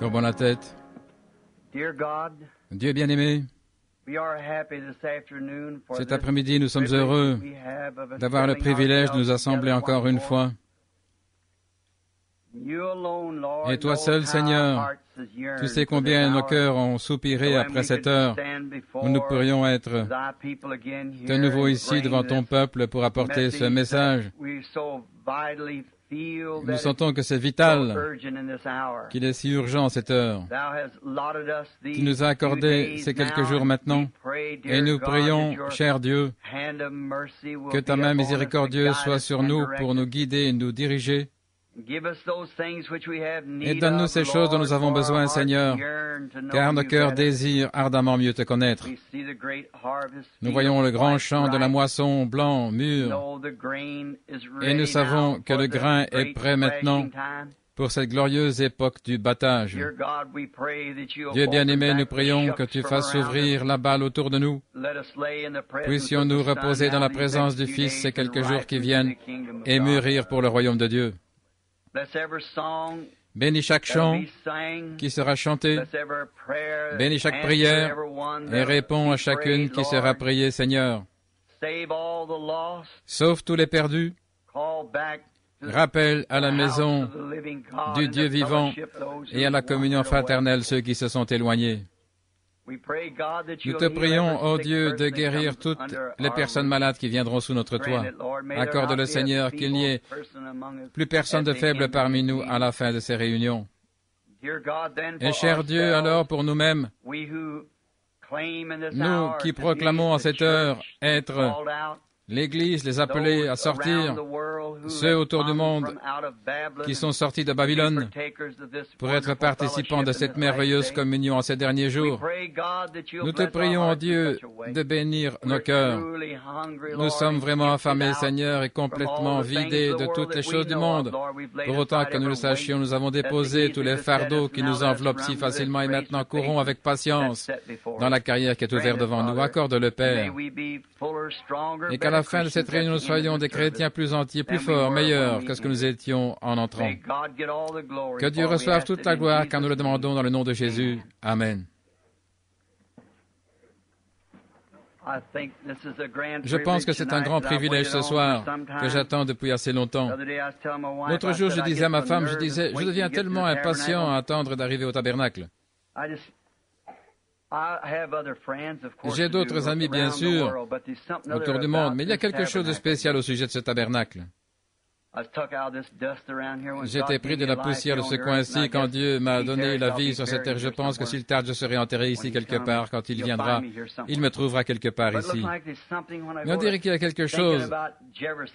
Courbons la tête. Dieu bien-aimé, cet après-midi, nous sommes heureux d'avoir le privilège de nous assembler encore une fois. Et toi seul, Seigneur, tu sais combien nos cœurs ont soupiré après cette heure où nous pourrions être de nouveau ici devant ton peuple pour apporter ce message. Nous sentons que c'est vital, qu'il est si urgent cette heure. Tu nous as accordé ces quelques jours maintenant, et nous prions, cher Dieu, que ta main miséricordieuse soit sur nous pour nous guider et nous diriger. Et donne-nous ces choses dont nous avons besoin, Seigneur, car nos cœurs désirent ardemment mieux te connaître. Nous voyons le grand champ de la moisson blanc, mûr, et nous savons que le grain est prêt maintenant pour cette glorieuse époque du battage. Dieu bien-aimé, nous prions que tu fasses s'ouvrir la balle autour de nous. Puissions-nous reposer dans la présence du Fils ces quelques jours qui viennent et mûrir pour le royaume de Dieu. Bénis chaque chant qui sera chanté, bénis chaque prière et réponds à chacune qui sera priée, Seigneur. Sauve tous les perdus, rappelle à la maison du Dieu vivant et à la communion fraternelle ceux qui se sont éloignés. Nous te prions, ô Dieu, de guérir toutes les personnes malades qui viendront sous notre toit. Accorde-le, Seigneur, qu'il n'y ait plus personne de faible parmi nous à la fin de ces réunions. Et cher Dieu, alors pour nous-mêmes, nous qui proclamons en cette heure être l'Église, les appelés à sortir, ceux autour du monde qui sont sortis de Babylone pour être participants de cette merveilleuse communion en ces derniers jours. Nous te prions, Dieu, de bénir nos cœurs. Nous sommes vraiment affamés, Seigneur, et complètement vidés de toutes les choses du monde. Pour autant que nous le sachions, nous avons déposé tous les fardeaux qui nous enveloppent si facilement et maintenant courons avec patience dans la carrière qui est ouverte devant nous. Accorde-le, Père. Et qu'à la fin de cette réunion, nous soyons des chrétiens plus entiers, plus forts, meilleurs que ce que nous étions en entrant. Que Dieu reçoive toute la gloire, car nous le demandons dans le nom de Jésus. Amen. Je pense que c'est un grand privilège ce soir que j'attends depuis assez longtemps. L'autre jour, je disais à ma femme, je deviens tellement impatient à attendre d'arriver au tabernacle. J'ai d'autres amis, bien sûr, autour du monde, mais il y a quelque chose de spécial au sujet de ce tabernacle. J'étais pris de la poussière de ce coin-ci quand Dieu m'a donné la vie sur cette terre. Je pense que s'il tarde, je serai enterré ici quelque part. Quand il viendra, il me trouvera quelque part ici. Mais on dirait qu'il y a quelque chose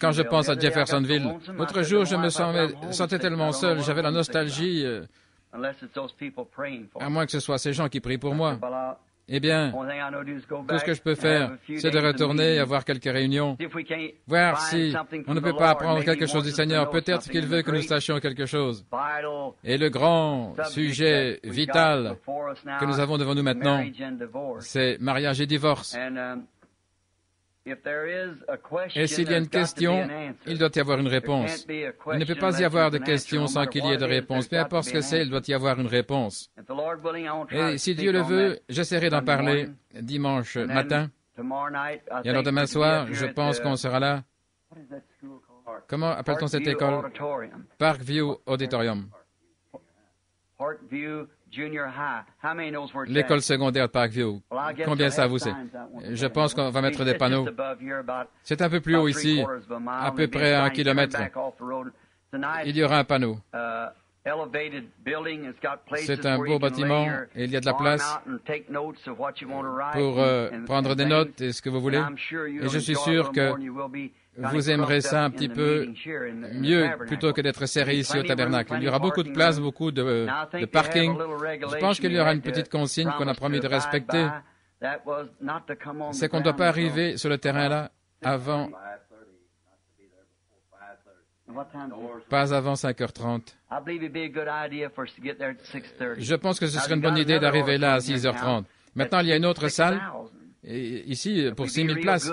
quand je pense à Jeffersonville. L'autre jour, je me sentais tellement seul, j'avais la nostalgie, à moins que ce soit ces gens qui prient pour moi. Eh bien, tout ce que je peux faire, c'est de retourner et avoir quelques réunions, voir si on ne peut pas apprendre quelque chose du Seigneur. Peut-être qu'il veut que nous sachions quelque chose. Et le grand sujet vital que nous avons devant nous maintenant, c'est mariage et divorce. Et s'il y a une question, il doit y avoir une réponse. Il ne peut pas y avoir de question sans qu'il y ait de réponse. Peu importe ce que c'est, il doit y avoir une réponse. Et si Dieu le veut, j'essaierai d'en parler dimanche matin. Et alors demain soir, je pense qu'on sera là. Comment appelle-t-on cette école? Parkview Auditorium. L'école secondaire de Parkview. Combien ça vous sait? Je pense qu'on va mettre des panneaux. C'est un peu plus haut ici, à peu près à 1 kilomètre. Il y aura un panneau. C'est un beau bâtiment et il y a de la place pour prendre des notes et ce que vous voulez. Et je suis sûr que vous aimerez ça un petit peu mieux plutôt que d'être serré ici au tabernacle. Il y aura beaucoup de place, beaucoup de parking. Je pense qu'il y aura une petite consigne qu'on a promis de respecter. C'est qu'on ne doit pas arriver sur le terrain là avant... Pas avant 5h30. Je pense que ce serait une bonne idée d'arriver là à 6h30. Maintenant, il y a une autre salle, ici, pour 6000 places.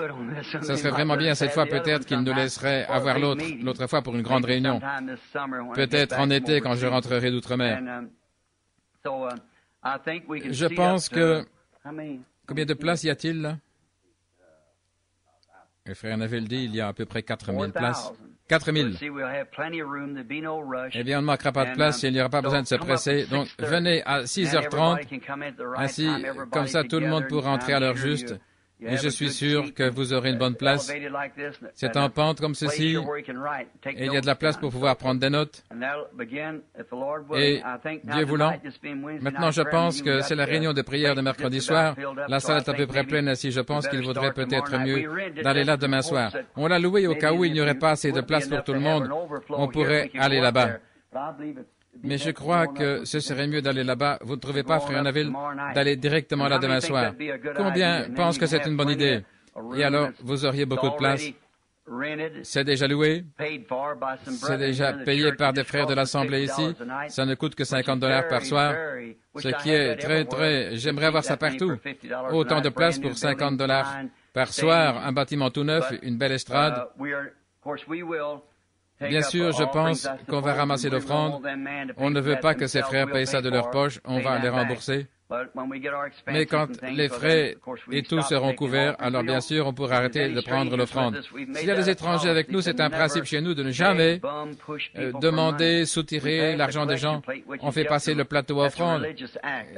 Ça serait vraiment bien cette fois, peut-être qu'il nous laisserait avoir l'autre fois pour une grande réunion. Peut-être en été, quand je rentrerai d'outre-mer. Je pense que... Combien de places y a-t-il là? Le frère Neville dit il y a à peu près 4000 places. 4000. Eh bien, on ne manquera pas de place et il n'y aura pas besoin de se presser. Donc, venez à 6h30. Ainsi, comme ça, tout le monde pourra entrer à l'heure juste. Et je suis sûr que vous aurez une bonne place. C'est en pente comme ceci. Et il y a de la place pour pouvoir prendre des notes. Et Dieu voulant, maintenant je pense que c'est la réunion de prière de mercredi soir. La salle est à peu près pleine, ainsi je pense qu'il vaudrait peut-être mieux d'aller là demain soir. On l'a loué au cas où il n'y aurait pas assez de place pour tout le monde. On pourrait aller là-bas. Mais je crois que ce serait mieux d'aller là-bas. Vous ne trouvez pas, frère Neville, d'aller directement là demain soir? Combien pensent que c'est une bonne idée? Et alors, vous auriez beaucoup de place. C'est déjà loué. C'est déjà payé par des frères de l'Assemblée ici. Ça ne coûte que $50 par soir. Ce qui est très... J'aimerais avoir ça partout. Autant de place pour $50 par soir, un bâtiment tout neuf, une belle estrade. Bien sûr, je pense qu'on va ramasser l'offrande. On ne veut pas que ces frères payent ça de leur poche. On va les rembourser. Mais quand les frais et tout seront couverts, alors bien sûr, on pourra arrêter de prendre l'offrande. S'il y a des étrangers avec nous, c'est un principe chez nous de ne jamais demander, soutirer l'argent des gens. On fait passer le plateau à offrande.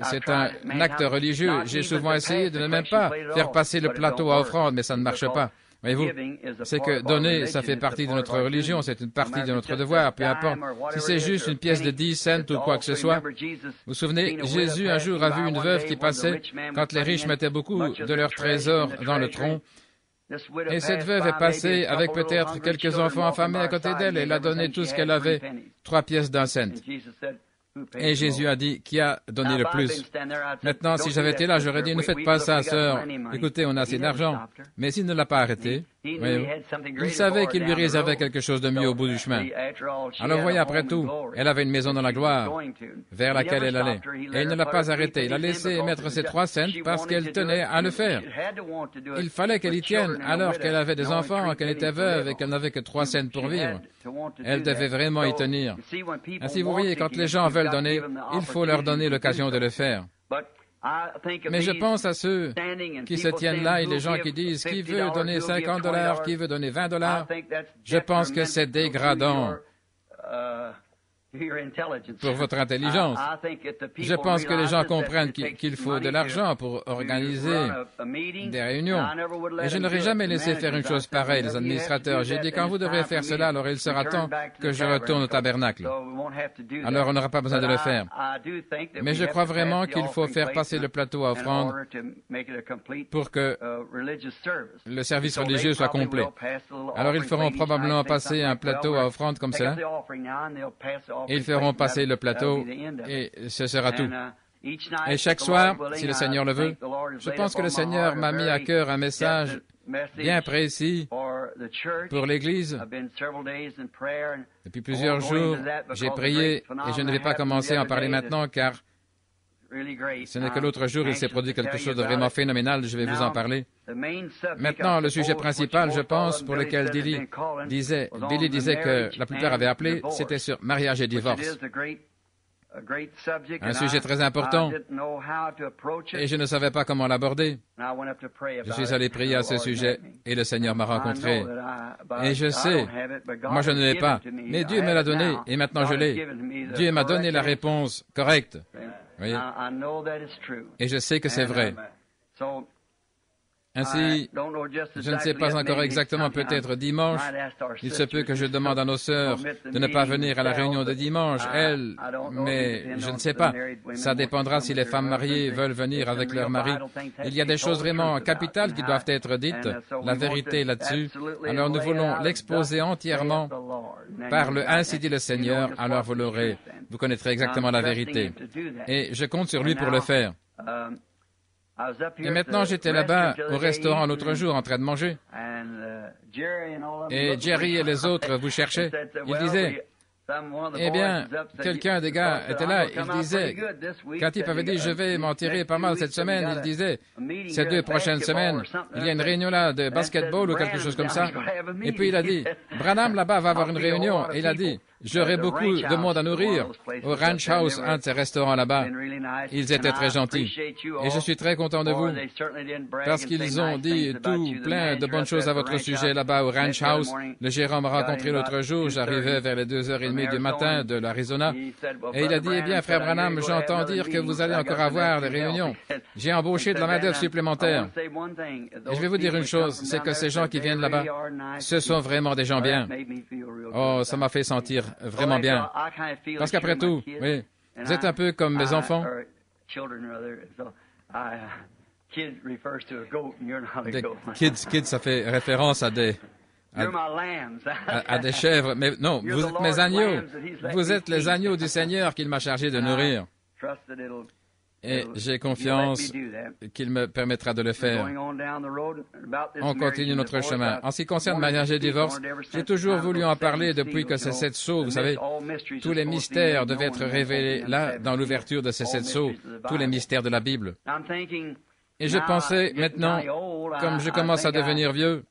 C'est un acte religieux. J'ai souvent essayé de ne même pas faire passer le plateau à offrande, mais ça ne marche pas. Voyez-vous, c'est que donner, ça fait partie de notre religion, c'est une partie de notre devoir, peu importe. Si c'est juste une pièce de 10 cents ou quoi que ce soit. Vous vous souvenez, Jésus un jour a vu une veuve qui passait quand les riches mettaient beaucoup de leur trésor dans le tronc. Et cette veuve est passée avec peut-être quelques enfants affamés à côté d'elle et elle a donné tout ce qu'elle avait, 3 pièces d'un cent. Et Jésus a dit, qui a donné le plus? Maintenant, si j'avais été là, j'aurais dit, ne faites pas ça, sœur. Écoutez, on a assez d'argent. Mais s'il ne l'a pas arrêté, il savait qu'il lui réservait quelque chose de mieux au bout du chemin. Alors voyez, après tout, elle avait une maison dans la gloire, vers laquelle elle allait. Et il ne l'a pas arrêtée. Il a laissé mettre ses 3 cents parce qu'elle tenait à le faire. Il fallait qu'elle y tienne, alors qu'elle avait des enfants, qu'elle était veuve et qu'elle n'avait que 3 cents pour vivre. Elle devait vraiment y tenir. Ainsi, vous voyez, quand les gens veulent donner, il faut leur donner l'occasion de le faire. Mais je pense à ceux qui se tiennent là et les gens qui disent qui veut donner $50, qui veut donner $20. Je pense que c'est dégradant pour votre intelligence. Je pense que les gens comprennent qu'il faut de l'argent pour organiser des réunions. Et je n'aurais jamais laissé faire une chose pareille, les administrateurs. J'ai dit, quand vous devrez faire cela, alors il sera temps que je retourne au tabernacle. Alors on n'aura pas besoin de le faire. Mais je crois vraiment qu'il faut faire passer le plateau à offrande pour que le service religieux soit complet. Alors ils feront probablement passer un plateau à offrande comme cela. Ils feront passer le plateau et ce sera tout. Et chaque soir, si le Seigneur le veut, je pense que le Seigneur m'a mis à cœur un message bien précis pour l'Église. Depuis plusieurs jours, j'ai prié et je ne vais pas commencer à en parler maintenant car ce n'est que l'autre jour, il s'est produit quelque chose de vraiment phénoménal, je vais vous en parler. Maintenant, le sujet principal, je pense, pour lequel Billy disait que la plupart avaient appelé, c'était sur mariage et divorce. Un sujet très important, et je ne savais pas comment l'aborder. Je suis allé prier à ce sujet, et le Seigneur m'a rencontré. Et je sais, moi je ne l'ai pas, mais Dieu me l'a donné, et maintenant je l'ai. Dieu m'a donné la réponse correcte. Voyez? Et je sais que c'est vrai. Ainsi, je ne sais pas encore exactement, peut-être dimanche, il se peut que je demande à nos sœurs de ne pas venir à la réunion de dimanche, elles, mais je ne sais pas. Ça dépendra si les femmes mariées veulent venir avec leur mari. Il y a des choses vraiment capitales qui doivent être dites, la vérité là-dessus. Alors nous voulons l'exposer entièrement par le « Ainsi dit le Seigneur », alors vous l'aurez. Vous connaîtrez exactement la vérité. Et je compte sur lui pour le faire. Et maintenant, j'étais là-bas au restaurant l'autre jour en train de manger. Et Jerry et les autres vous cherchaient. Ils disaient, eh bien, quelqu'un des gars était là. Il disait, quand il avait dit, je vais m'en tirer pas mal cette semaine, il disait, ces 2 prochaines semaines, il y a une réunion là de basketball ou quelque chose comme ça. Et puis il a dit, Branham là-bas va avoir une réunion. Et il a dit, j'aurais beaucoup de monde à nourrir. Au Ranch House, un de ces restaurants là-bas, ils étaient très gentils. Et je suis très content de vous, parce qu'ils ont dit tout plein de bonnes choses à votre sujet là-bas au Ranch House. Le gérant m'a rencontré l'autre jour, j'arrivais vers les 2h30 du matin de l'Arizona, et il a dit, eh bien, frère Branham, j'entends dire que vous allez encore avoir des réunions. J'ai embauché de la main-d'œuvre supplémentaire. Et je vais vous dire une chose, c'est que ces gens qui viennent là-bas, ce sont vraiment des gens bien. Oh, ça m'a fait sentir vraiment bien. Parce qu'après tout, oui, vous êtes un peu comme mes enfants. Kids, ça fait référence à des chèvres. Mais non, vous êtes mes agneaux. Vous êtes les agneaux du Seigneur qu'il m'a chargé de nourrir. Et j'ai confiance qu'il me permettra de le faire. On continue notre chemin. En ce qui concerne mariage et divorce, j'ai toujours voulu en parler depuis que ces 7 sceaux, vous savez, tous les mystères devaient être révélés là, dans l'ouverture de ces 7 sceaux, tous les mystères de la Bible. Et je pensais maintenant, comme je commence à devenir vieux,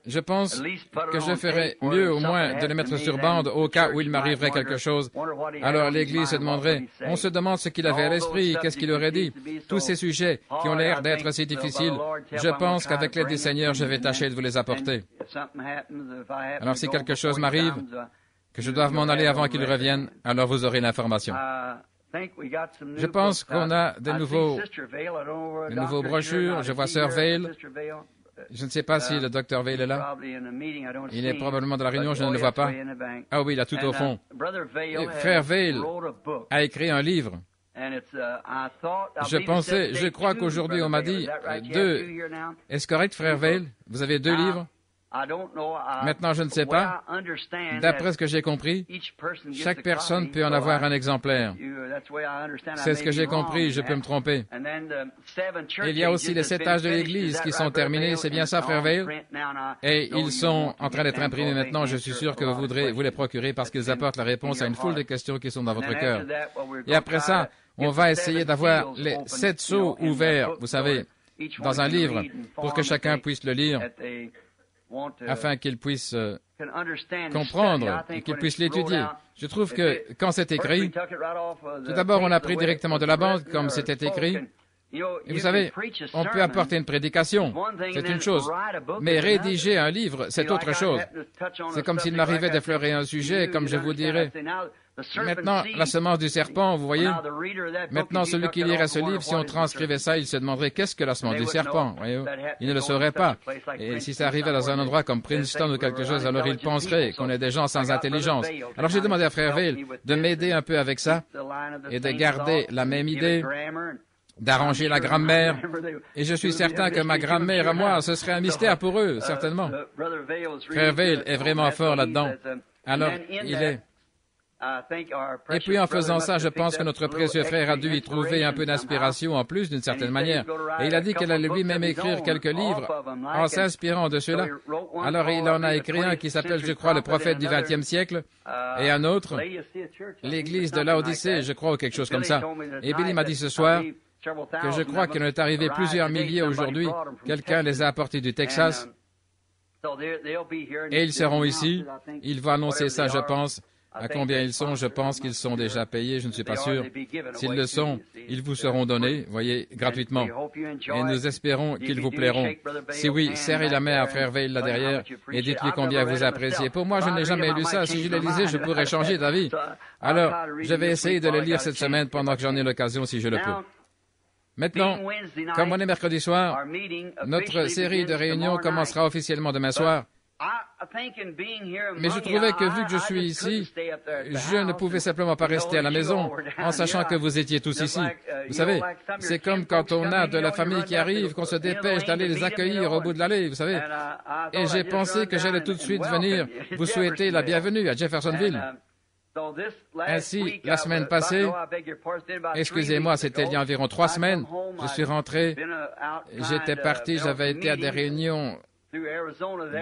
je pense que je ferais mieux au moins de les mettre sur bande au cas où il m'arriverait quelque chose. Alors l'Église se demanderait, on se demande ce qu'il avait à l'esprit, qu'est-ce qu'il aurait dit. Tous ces sujets qui ont l'air d'être si difficiles, je pense qu'avec l'aide du Seigneur, je vais tâcher de vous les apporter. Alors si quelque chose m'arrive, que je doive m'en aller avant qu'il revienne, alors vous aurez l'information. Je pense qu'on a de nouveaux brochures. Je vois Sœur Vail. Je ne sais pas si le docteur Vail est là. Il est probablement dans la réunion, je ne le vois pas. Ah oui, là, tout au fond. Et Frère Vail a écrit un livre. Je crois qu'aujourd'hui, on m'a dit 2. Est-ce correct, Frère Vail? Vous avez 2 livres? Maintenant, je ne sais pas. D'après ce que j'ai compris, chaque personne peut en avoir un exemplaire. C'est ce que j'ai compris, je peux me tromper. Il y a aussi les 7 âges de l'Église qui sont terminés, c'est bien ça, Frère Vail? Et ils sont en train d'être imprimés maintenant, je suis sûr que vous voudrez vous les procurer parce qu'ils apportent la réponse à une foule de questions qui sont dans votre cœur. Et après ça, on va essayer d'avoir les 7 sceaux ouverts, vous savez, dans un livre, pour que chacun puisse le lire, afin qu'il puisse comprendre et qu'il puisse l'étudier. Je trouve que quand c'est écrit, tout d'abord on a pris directement de la bande comme c'était écrit. Et vous savez, on peut apporter une prédication, c'est une chose, mais rédiger un livre, c'est autre chose. C'est comme s'il m'arrivait d'effleurer un sujet, comme je vous dirais. Maintenant, la semence du serpent, vous voyez. Maintenant, celui qui lirait ce livre, si on transcrivait ça, il se demanderait qu'est-ce que la semence du serpent, voyez-vous. Il ne le saurait pas. Et si ça arrivait dans un endroit comme Princeton ou quelque chose, alors il penserait qu'on est des gens sans intelligence. Alors j'ai demandé à Frère Vail de m'aider un peu avec ça et de garder la même idée, d'arranger la grammaire. Et je suis certain que ma grammaire à moi, ce serait un mystère pour eux, certainement. Frère Vail est vraiment fort là-dedans. Alors, il est... Et puis en faisant ça, je pense que notre précieux frère a dû y trouver un peu d'inspiration en plus d'une certaine manière. Et il a dit qu'il allait lui-même écrire quelques livres en s'inspirant de ceux-là. Alors il en a écrit un qui s'appelle, je crois, Le prophète du XXe siècle, et un autre, L'Église de Laodicée, je crois, ou quelque chose comme ça. Et Billy m'a dit ce soir que je crois qu'il en est arrivé plusieurs milliers aujourd'hui. Quelqu'un les a apportés du Texas. Et ils seront ici. Il va annoncer ça, je pense. À combien ils sont, je pense qu'ils sont déjà payés, je ne suis pas sûr. S'ils le sont, ils vous seront donnés, voyez, gratuitement. Et nous espérons qu'ils vous plairont. Si oui, serrez la main à Frère Vail là derrière et dites-lui combien vous appréciez. Pour moi, je n'ai jamais lu ça. Si je le lisais, je pourrais changer d'avis. Alors, je vais essayer de le lire cette semaine pendant que j'en ai l'occasion, si je le peux. Maintenant, comme on est mercredi soir, notre série de réunions commencera officiellement demain soir. Mais je trouvais que vu que je suis ici, je ne pouvais simplement pas rester à la maison en sachant que vous étiez tous ici. Vous savez, c'est comme quand on a de la famille qui arrive, qu'on se dépêche d'aller les accueillir au bout de l'allée, vous savez. Et j'ai pensé que j'allais tout de suite venir vous souhaiter la bienvenue à Jeffersonville. Ainsi, la semaine passée, excusez-moi, c'était il y a environ 3 semaines, je suis rentré, j'étais parti, j'avais été à des réunions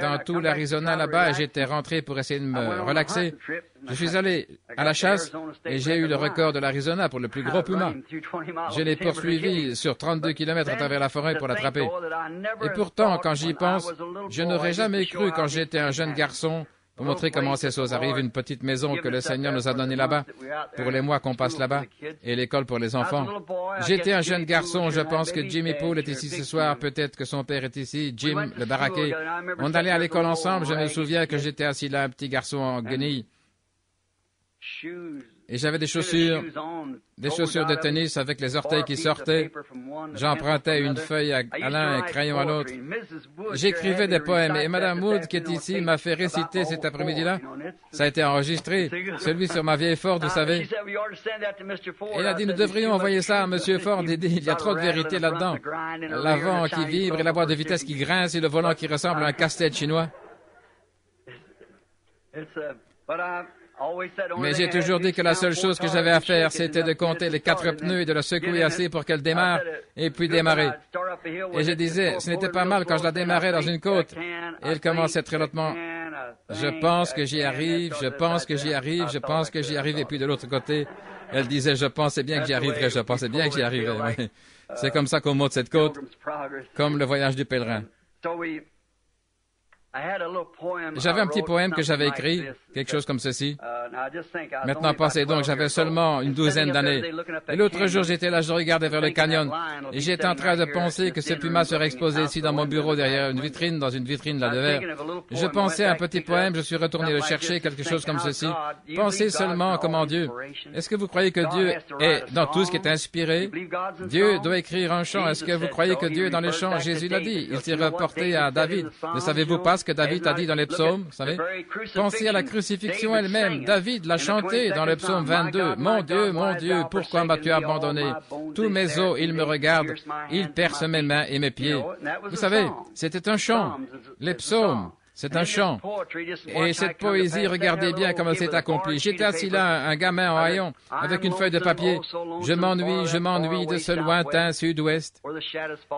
dans tout l'Arizona là-bas et j'étais rentré pour essayer de me relaxer. Je suis allé à la chasse et j'ai eu le record de l'Arizona pour le plus gros puma. Je l'ai poursuivi sur 32 km à travers la forêt pour l'attraper. Et pourtant, quand j'y pense, je n'aurais jamais cru quand j'étais un jeune garçon pour montrer comment ces choses arrivent, une petite maison que le Seigneur nous a donnée là-bas, pour les mois qu'on passe là-bas, et l'école pour les enfants. J'étais un jeune garçon, je pense que Jimmy Poole est ici ce soir, peut-être que son père est ici, Jim, le baraquet. On allait à l'école ensemble, je me souviens que j'étais assis là, un petit garçon en guenille. Et j'avais des chaussures de tennis avec les orteils qui sortaient. J'empruntais une feuille à l'un et un crayon à l'autre. J'écrivais des poèmes et Madame Wood, qui est ici, m'a fait réciter cet après-midi-là. Ça a été enregistré, celui sur ma vieille Ford, vous savez. Elle a dit, nous devrions envoyer ça à Monsieur Ford. Il dit, il y a trop de vérité là-dedans. L'avant qui vibre et la boîte de vitesse qui grince et le volant qui ressemble à un casse-tête chinois. Mais j'ai toujours dit que la seule chose que j'avais à faire, c'était de compter les 4 pneus et de la secouer assez pour qu'elle démarre, et puis démarrer. Et je disais, ce n'était pas mal quand je la démarrais dans une côte. Et elle commençait très lentement. Je pense que j'y arrive, je pense que j'y arrive, je pense que j'y arrive. Et puis de l'autre côté, elle disait, je pensais bien que j'y arriverais, je pensais bien que j'y arriverais. Oui. C'est comme ça qu'on monte cette côte, comme le voyage du pèlerin. J'avais un petit poème que j'avais écrit, quelque chose comme ceci. Maintenant, pensez donc, j'avais seulement une douzaine d'années. Et l'autre jour, j'étais là, je regardais vers le canyon, et j'étais en train de penser que ce puma serait exposé ici dans mon bureau derrière une vitrine, dans une vitrine là de verre. Je pensais à un petit poème, je suis retourné le chercher, quelque chose comme ceci. Pensez seulement comment Dieu. Est-ce que vous croyez que Dieu est dans tout ce qui est inspiré? Dieu doit écrire un chant. Est-ce que vous croyez que Dieu est dans les chants? Jésus l'a dit. Il s'est reporté à David. Ne savez-vous pas ce que David a dit dans les psaumes, vous savez? Pensez à la crucifixion elle-même. David l'a chanté dans le psaume 22. Mon Dieu, pourquoi m'as-tu abandonné? Tous mes os, ils me regardent. Ils percent mes mains et mes pieds. Vous savez, c'était un chant. Les psaumes. C'est un chant. Et cette poésie, regardez bien comment elle s'est accomplie. J'étais assis là, un gamin en haillons, avec une feuille de papier. Je m'ennuie de ce lointain sud-ouest,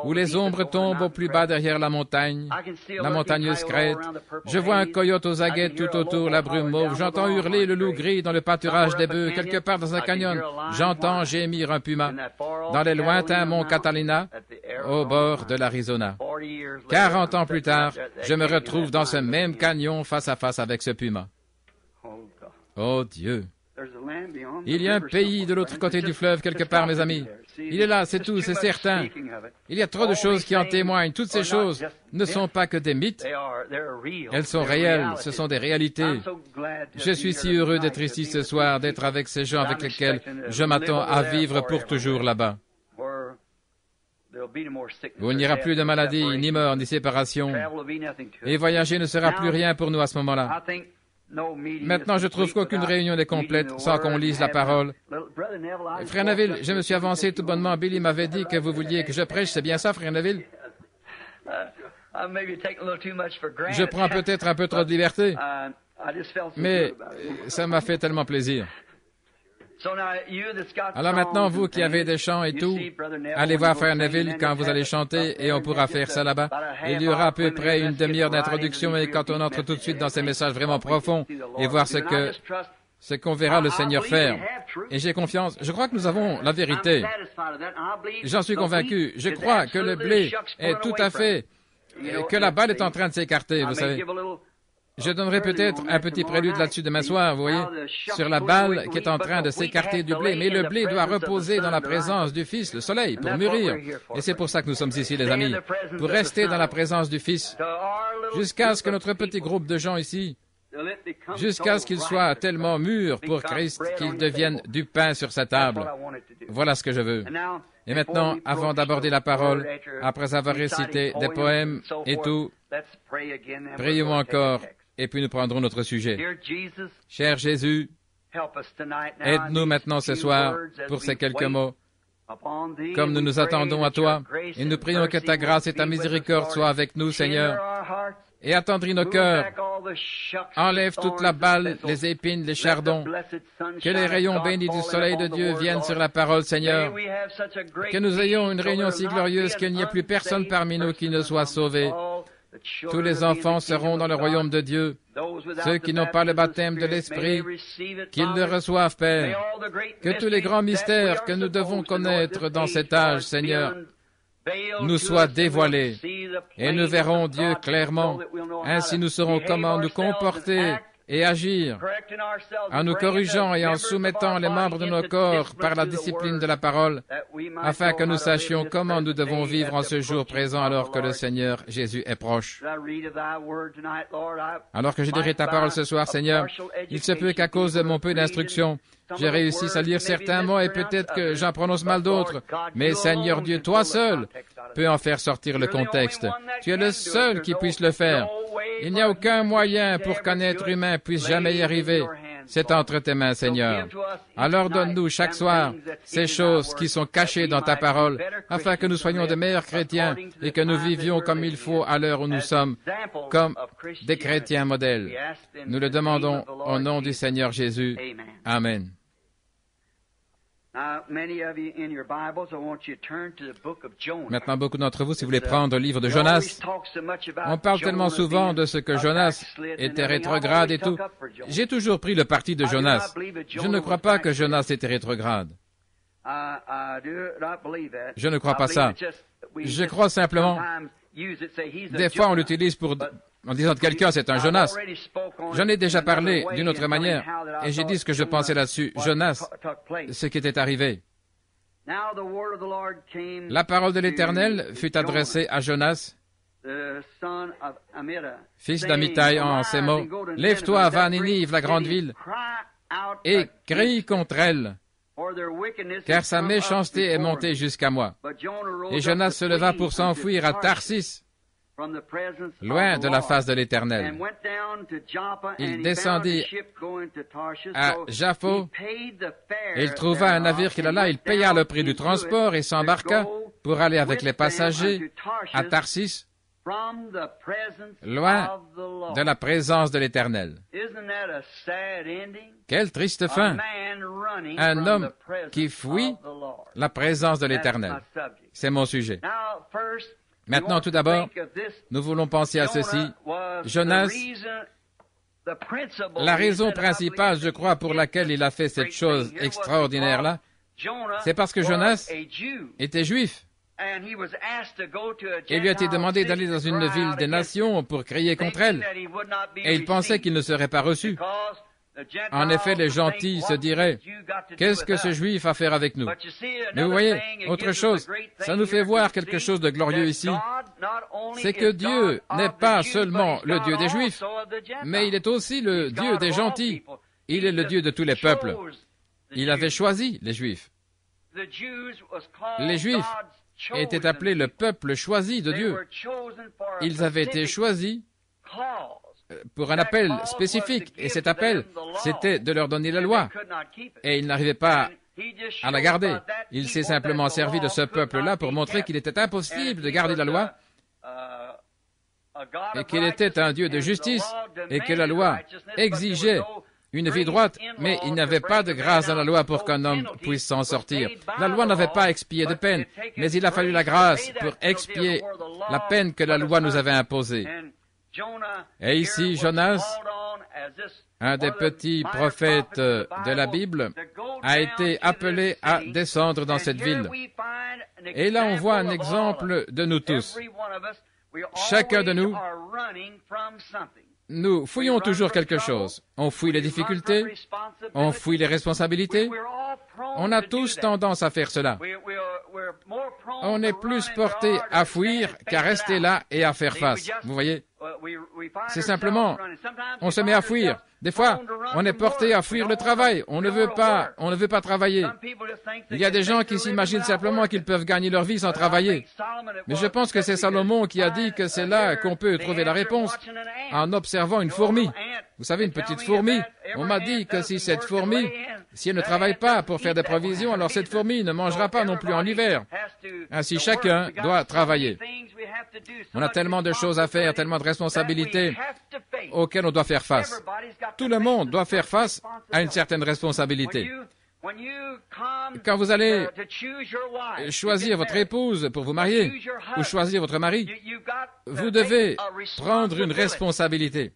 où les ombres tombent au plus bas derrière la montagneuse crête. Je vois un coyote aux aguets tout autour, la brume mauve. J'entends hurler le loup gris dans le pâturage des bœufs. Quelque part dans un canyon, j'entends gémir un puma. Dans les lointains monts Catalina, au bord de l'Arizona. 40 ans plus tard, je me retrouve dans ce même canyon face à face avec ce puma. Oh Dieu! Il y a un pays de l'autre côté du fleuve quelque part, mes amis. Il est là, c'est tout, c'est certain. Il y a trop de choses qui en témoignent. Toutes ces choses ne sont pas que des mythes. Elles sont réelles, ce sont des réalités. Je suis si heureux d'être ici ce soir, d'être avec ces gens avec lesquels je m'attends à vivre pour toujours là-bas. Où il n'y aura plus de maladie, ni mort, ni séparation. Et voyager ne sera plus rien pour nous à ce moment-là. Maintenant, je trouve qu'aucune réunion n'est complète sans qu'on lise la parole. Frère Neville, je me suis avancé tout bonnement. Billy m'avait dit que vous vouliez que je prêche. C'est bien ça, Frère Neville? Je prends peut-être un peu trop de liberté, mais ça m'a fait tellement plaisir. Alors maintenant, vous qui avez des chants et tout, allez voir Frère Neville quand vous allez chanter et on pourra faire ça là-bas. Il y aura à peu près une demi-heure d'introduction et quand on entre tout de suite dans ces messages vraiment profonds et voir ce qu'on verra le Seigneur faire. Et j'ai confiance. Je crois que nous avons la vérité. J'en suis convaincu. Je crois que le blé est tout à fait, que la balle est en train de s'écarter, vous savez. Je donnerai peut-être un petit prélude là-dessus demain soir, vous voyez, sur la balle qui est en train de s'écarter du blé. Mais le blé doit reposer dans la présence du Fils, le soleil, pour mûrir. Et c'est pour ça que nous sommes ici, les amis, pour rester dans la présence du Fils, jusqu'à ce que notre petit groupe de gens ici, jusqu'à ce qu'ils soient tellement mûrs pour Christ qu'ils deviennent du pain sur sa table. Voilà ce que je veux. Et maintenant, avant d'aborder la parole, après avoir récité des poèmes et tout, prions encore. Et puis nous prendrons notre sujet. Cher Jésus, aide-nous maintenant ce soir pour ces quelques mots. Comme nous nous attendons à toi, et nous prions que ta grâce et ta miséricorde soient avec nous, Seigneur, et attendris nos cœurs. Enlève toute la balle, les épines, les chardons. Que les rayons bénis du soleil de Dieu viennent sur la parole, Seigneur. Que nous ayons une réunion si glorieuse qu'il n'y ait plus personne parmi nous qui ne soit sauvé. Tous les enfants seront dans le royaume de Dieu. Ceux qui n'ont pas le baptême de l'Esprit, qu'ils le reçoivent, Père. Que tous les grands mystères que nous devons connaître dans cet âge, Seigneur, nous soit dévoilé et nous verrons Dieu clairement. Ainsi nous saurons comment nous comporter et agir en nous corrigeant et en soumettant les membres de nos corps par la discipline de la parole, afin que nous sachions comment nous devons vivre en ce jour présent alors que le Seigneur Jésus est proche. Alors que je lirai ta parole ce soir, Seigneur, il se peut qu'à cause de mon peu d'instruction, j'ai réussi à lire certains mots et peut-être que j'en prononce mal d'autres. Mais Seigneur Dieu, toi seul peux en faire sortir le contexte. Tu es le seul qui puisse le faire. Il n'y a aucun moyen pour qu'un être humain puisse jamais y arriver. C'est entre tes mains, Seigneur. Alors donne-nous chaque soir ces choses qui sont cachées dans ta parole, afin que nous soyons de meilleurs chrétiens et que nous vivions comme il faut à l'heure où nous sommes, comme des chrétiens modèles. Nous le demandons au nom du Seigneur Jésus. Amen. Maintenant, beaucoup d'entre vous, si vous voulez prendre le livre de Jonas, on parle tellement souvent de ce que Jonas était rétrograde et tout. J'ai toujours pris le parti de Jonas. Je ne crois pas que Jonas était rétrograde. Je ne crois pas ça. Je crois simplement, des fois on l'utilise en disant que quelqu'un c'est un Jonas. J'en ai déjà parlé d'une autre manière et j'ai dit ce que je pensais là-dessus. Jonas, ce qui était arrivé. La parole de l'Éternel fut adressée à Jonas, fils d'Amittai, en ces mots. « Lève-toi, va à Ninive, la grande ville, et crie contre elle, car sa méchanceté est montée jusqu'à moi. » Et Jonas se leva pour s'enfuir à Tarsis, loin de la face de l'Éternel. Il descendit à Jaffo, et il trouva un navire qui alla, il paya le prix du transport et s'embarqua pour aller avec les passagers à Tarsis, loin de la présence de l'Éternel. Quelle triste fin! Un homme qui fuit la présence de l'Éternel. C'est mon sujet. Maintenant, tout d'abord, nous voulons penser à ceci. Jonas, la raison principale, je crois, pour laquelle il a fait cette chose extraordinaire-là, c'est parce que Jonas était juif. Il lui a été demandé d'aller dans une ville des nations pour crier contre elle, et il pensait qu'il ne serait pas reçu. En effet, les gentils se diraient, « Qu'est-ce que ce juif a à faire avec nous ?» Mais vous voyez, autre chose, ça nous fait voir quelque chose de glorieux ici, c'est que Dieu n'est pas seulement le Dieu des Juifs, mais il est aussi le Dieu des gentils. Il est le Dieu de tous les peuples. Il avait choisi les Juifs. Les Juifs étaient appelés le peuple choisi de Dieu. Ils avaient été choisis pour un appel spécifique, et cet appel, c'était de leur donner la loi, et ils n'arrivaient pas à la garder. Il s'est simplement servi de ce peuple-là pour montrer qu'il était impossible de garder la loi, et qu'il était un Dieu de justice, et que la loi exigeait une vie droite, mais il n'y avait pas de grâce dans la loi pour qu'un homme puisse s'en sortir. La loi n'avait pas expié de peine, mais il a fallu la grâce pour expier la peine que la loi nous avait imposée. Et ici, Jonas, un des petits prophètes de la Bible, a été appelé à descendre dans cette ville. Et là, on voit un exemple de nous tous. Chacun de nous, nous fouillons toujours quelque chose. On fouille les difficultés, on fouille les responsabilités. On a tous tendance à faire cela. On est plus porté à fuir qu'à rester là et à faire face. Vous voyez? C'est simplement, on se met à fuir. Des fois, on est porté à fuir le travail. On ne veut pas travailler. Il y a des gens qui s'imaginent simplement qu'ils peuvent gagner leur vie sans travailler. Mais je pense que c'est Salomon qui a dit que c'est là qu'on peut trouver la réponse, en observant une fourmi. Vous savez, une petite fourmi. On m'a dit que si cette fourmi, si elle ne travaille pas pour faire des provisions, alors cette fourmi ne mangera pas non plus en hiver. Ainsi, chacun doit travailler. On a tellement de choses à faire, tellement de responsabilités auxquelles on doit faire face. Tout le monde doit faire face à une certaine responsabilité. Quand vous allez choisir votre épouse pour vous marier, ou choisir votre mari, vous devez prendre une responsabilité.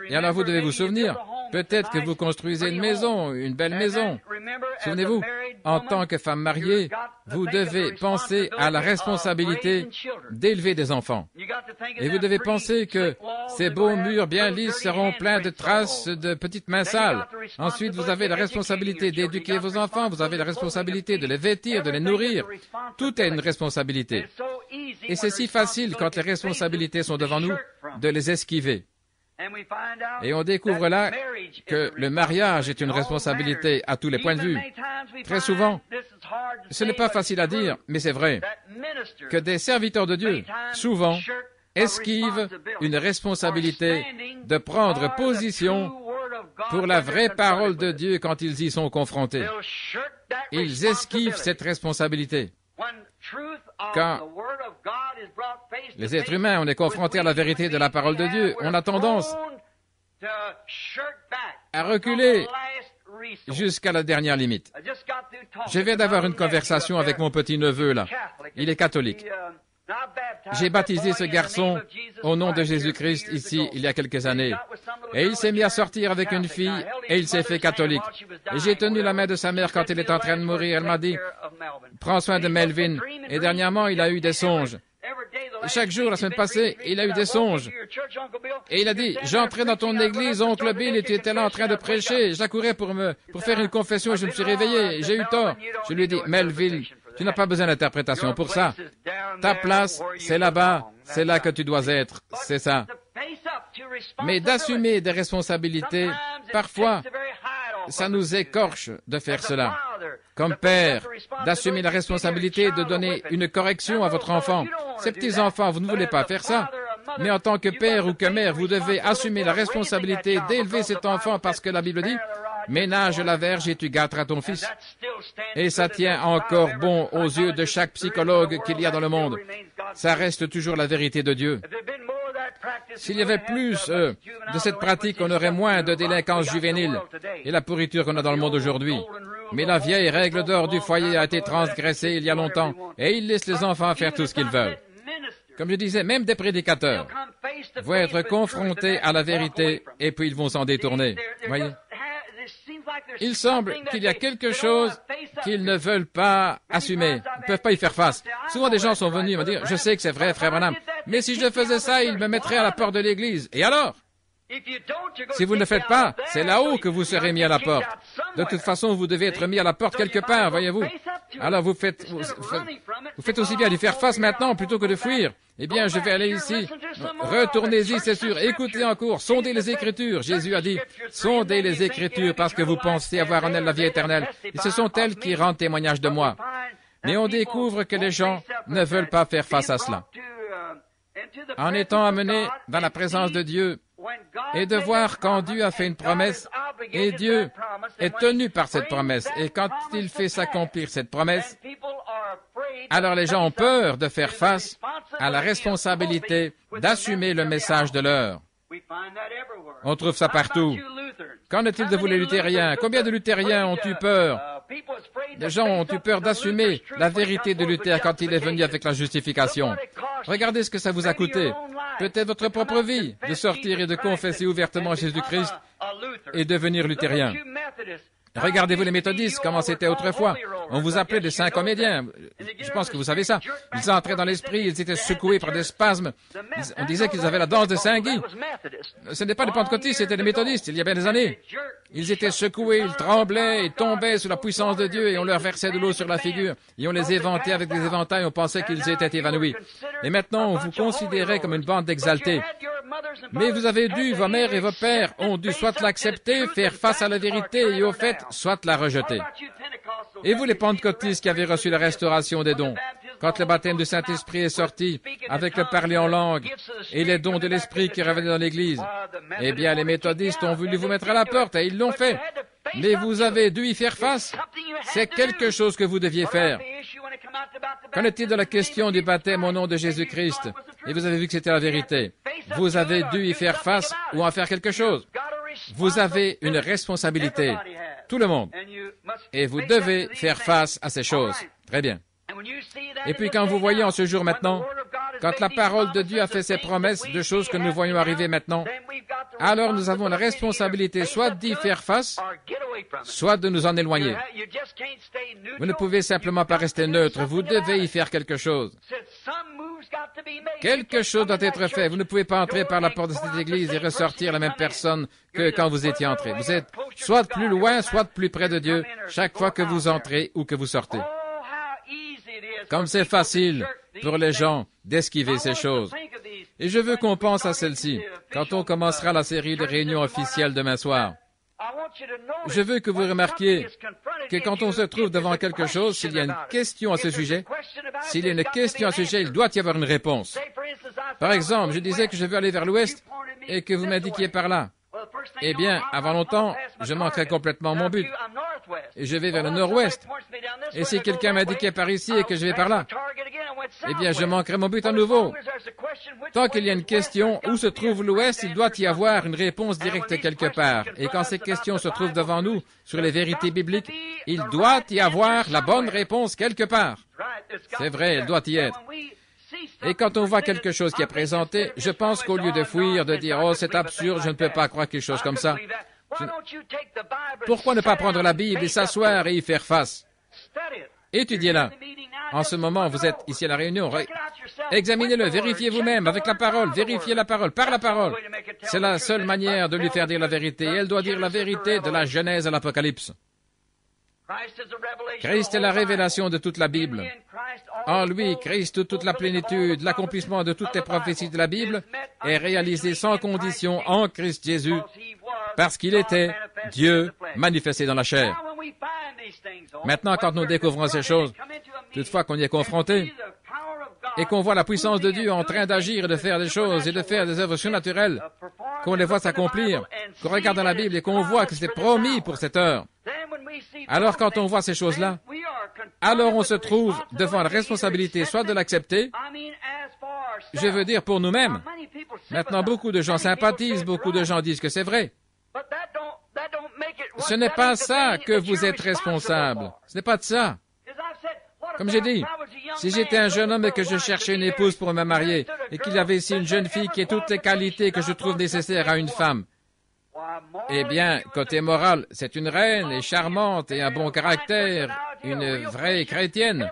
Et alors vous devez vous souvenir, peut-être que vous construisez une maison, une belle maison. Souvenez-vous, en tant que femme mariée, vous devez penser à la responsabilité d'élever des enfants. Et vous devez penser que ces beaux murs bien lisses seront pleins de traces de petites mains sales. Ensuite, vous avez la responsabilité d'éduquer vos enfants, vous avez la responsabilité de les vêtir, de les nourrir. Tout est une responsabilité. Et c'est si facile quand les responsabilités sont devant nous de les esquiver. Et on découvre là que le mariage est une responsabilité à tous les points de vue. Très souvent, ce n'est pas facile à dire, mais c'est vrai, que des serviteurs de Dieu, souvent, esquivent une responsabilité de prendre position pour la vraie parole de Dieu quand ils y sont confrontés. Ils esquivent cette responsabilité. Quand les êtres humains, on est confrontés à la vérité de la parole de Dieu, on a tendance à reculer jusqu'à la dernière limite. Je viens d'avoir une conversation avec mon petit-neveu, là. Il est catholique. J'ai baptisé ce garçon au nom de Jésus-Christ ici, il y a quelques années. Et il s'est mis à sortir avec une fille et il s'est fait catholique. Et j'ai tenu la main de sa mère quand elle est en train de mourir. Elle m'a dit, prends soin de Melvin. Et dernièrement, il a eu des songes. Et chaque jour, la semaine passée, il a eu des songes. Et il a dit, j'entrais dans ton église, oncle Bill, et tu étais là en train de prêcher. J'accourais pour faire une confession et je me suis réveillé. J'ai eu tort. Je lui ai dit, Melvin, tu n'as pas besoin d'interprétation pour ça. Ta place, c'est là-bas. C'est là que tu dois être. C'est ça. Mais d'assumer des responsabilités, parfois, ça nous écorche de faire cela. Comme père, d'assumer la responsabilité de donner une correction à votre enfant. Ces petits-enfants, vous ne voulez pas faire ça. Mais en tant que père ou que mère, vous devez assumer la responsabilité d'élever cet enfant parce que la Bible dit « Ménage la verge et tu gâteras ton fils ». Et ça tient encore bon aux yeux de chaque psychologue qu'il y a dans le monde. Ça reste toujours la vérité de Dieu. S'il y avait plus de cette pratique, on aurait moins de délinquance juvénile et la pourriture qu'on a dans le monde aujourd'hui. Mais la vieille règle d'or du foyer a été transgressée il y a longtemps et ils laissent les enfants faire tout ce qu'ils veulent. Comme je disais, même des prédicateurs vont être confrontés à la vérité et puis ils vont s'en détourner. Voyez? Il semble qu'il y a quelque chose qu'ils ne veulent pas assumer. Ils ne peuvent pas y faire face. Souvent, des gens sont venus me dire, je sais que c'est vrai, frère Branham, mais si je faisais ça, ils me mettraient à la porte de l'église. Et alors? Si vous ne le faites pas, c'est là-haut que vous serez mis à la porte. De toute façon, vous devez être mis à la porte quelque part, voyez-vous. Alors vous faites aussi bien d'y faire face maintenant plutôt que de fuir. Eh bien, je vais aller ici. Retournez-y, c'est sûr. Écoutez encore. Sondez les Écritures. Jésus a dit, sondez les Écritures parce que vous pensez avoir en elles la vie éternelle. Et ce sont elles qui rendent témoignage de moi. Mais on découvre que les gens ne veulent pas faire face à cela. En étant amenés dans la présence de Dieu, et de voir quand Dieu a fait une promesse, et Dieu est tenu par cette promesse. Et quand il fait s'accomplir cette promesse, alors les gens ont peur de faire face à la responsabilité d'assumer le message de l'heure. On trouve ça partout. Qu'en est-il de vous les luthériens? Combien de luthériens ont eu peur? Les gens ont eu peur d'assumer la vérité de Luther quand il est venu avec la justification. Regardez ce que ça vous a coûté. Peut-être votre propre vie de sortir et de confesser ouvertement Jésus-Christ et devenir luthérien. Regardez-vous les méthodistes, comment c'était autrefois. On vous appelait des saints comédiens. Je pense que vous savez ça. Ils entraient dans l'esprit, ils étaient secoués par des spasmes. On disait qu'ils avaient la danse de Saint-Guy. Ce n'est pas les pentecôtistes, c'était les méthodistes, il y a bien des années. Ils étaient secoués, ils tremblaient, ils tombaient sous la puissance de Dieu et on leur versait de l'eau sur la figure. Et on les éventait avec des éventails, on pensait qu'ils étaient évanouis. Et maintenant, on vous considérait comme une bande d'exaltés. Mais vous avez dû, vos mères et vos pères ont dû soit l'accepter, faire face à la vérité et au fait, soit la rejeter. Et vous, les pentecôtistes qui avez reçu la restauration des dons, quand le baptême du Saint-Esprit est sorti, avec le parler en langue et les dons de l'Esprit qui revenaient dans l'Église, eh bien, les méthodistes ont voulu vous mettre à la porte et ils l'ont fait. Mais vous avez dû y faire face. C'est quelque chose que vous deviez faire. Qu'en est-il de la question du baptême au nom de Jésus-Christ? Et vous avez vu que c'était la vérité. Vous avez dû y faire face ou en faire quelque chose. Vous avez une responsabilité. Tout le monde. Et vous devez faire face à ces choses. Très bien. Et puis quand vous voyez en ce jour maintenant, quand la parole de Dieu a fait ses promesses de choses que nous voyons arriver maintenant, alors nous avons la responsabilité soit d'y faire face, soit de nous en éloigner. Vous ne pouvez simplement pas rester neutre, vous devez y faire quelque chose. Quelque chose doit être fait. Vous ne pouvez pas entrer par la porte de cette église et ressortir la même personne que quand vous étiez entré. Vous êtes soit plus loin, soit plus près de Dieu, chaque fois que vous entrez ou que vous sortez. Comme c'est facile pour les gens d'esquiver ces choses. Et je veux qu'on pense à celle-ci, quand on commencera la série de réunions officielles demain soir. Je veux que vous remarquiez que quand on se trouve devant quelque chose, s'il y a une question à ce sujet, s'il y a une question à ce sujet, il doit y avoir une réponse. Par exemple, je disais que je veux aller vers l'ouest et que vous m'indiquiez par là. Eh bien, avant longtemps, je manquerai complètement mon but. Et je vais vers le nord-ouest. Et si quelqu'un m'indiquait par ici et que je vais par là, eh bien, je manquerai mon but à nouveau. Tant qu'il y a une question, où se trouve l'ouest, il doit y avoir une réponse directe quelque part. Et quand ces questions se trouvent devant nous, sur les vérités bibliques, il doit y avoir la bonne réponse quelque part. C'est vrai, elle doit y être. Et quand on voit quelque chose qui est présenté, je pense qu'au lieu de fuir, de dire « Oh, c'est absurde, je ne peux pas croire quelque chose comme ça », pourquoi ne pas prendre la Bible et s'asseoir et y faire face? Étudiez-la. En ce moment, vous êtes ici à la réunion. Examinez-le, vérifiez vous-même avec la parole, vérifiez la parole, par la parole. C'est la seule manière de lui faire dire la vérité. Et elle doit dire la vérité de la Genèse à l'Apocalypse. Christ est la révélation de toute la Bible. En lui, Christ, toute la plénitude, l'accomplissement de toutes les prophéties de la Bible est réalisé sans condition en Christ Jésus, parce qu'il était Dieu manifesté dans la chair. Maintenant, quand nous découvrons ces choses, toutefois qu'on y est confronté, et qu'on voit la puissance de Dieu en train d'agir et de faire des choses et de faire des œuvres surnaturelles, qu'on les voit s'accomplir, qu'on regarde dans la Bible et qu'on voit que c'est promis pour cette heure, alors quand on voit ces choses-là, alors on se trouve devant la responsabilité soit de l'accepter, je veux dire pour nous-mêmes. Maintenant, beaucoup de gens sympathisent, beaucoup de gens disent que c'est vrai. Ce n'est pas ça que vous êtes responsable. Ce n'est pas de ça. Comme j'ai dit, si j'étais un jeune homme et que je cherchais une épouse pour me marier, et qu'il y avait ici une jeune fille qui ait toutes les qualités que je trouve nécessaires à une femme, eh bien, côté moral, c'est une reine et charmante et un bon caractère, une vraie chrétienne.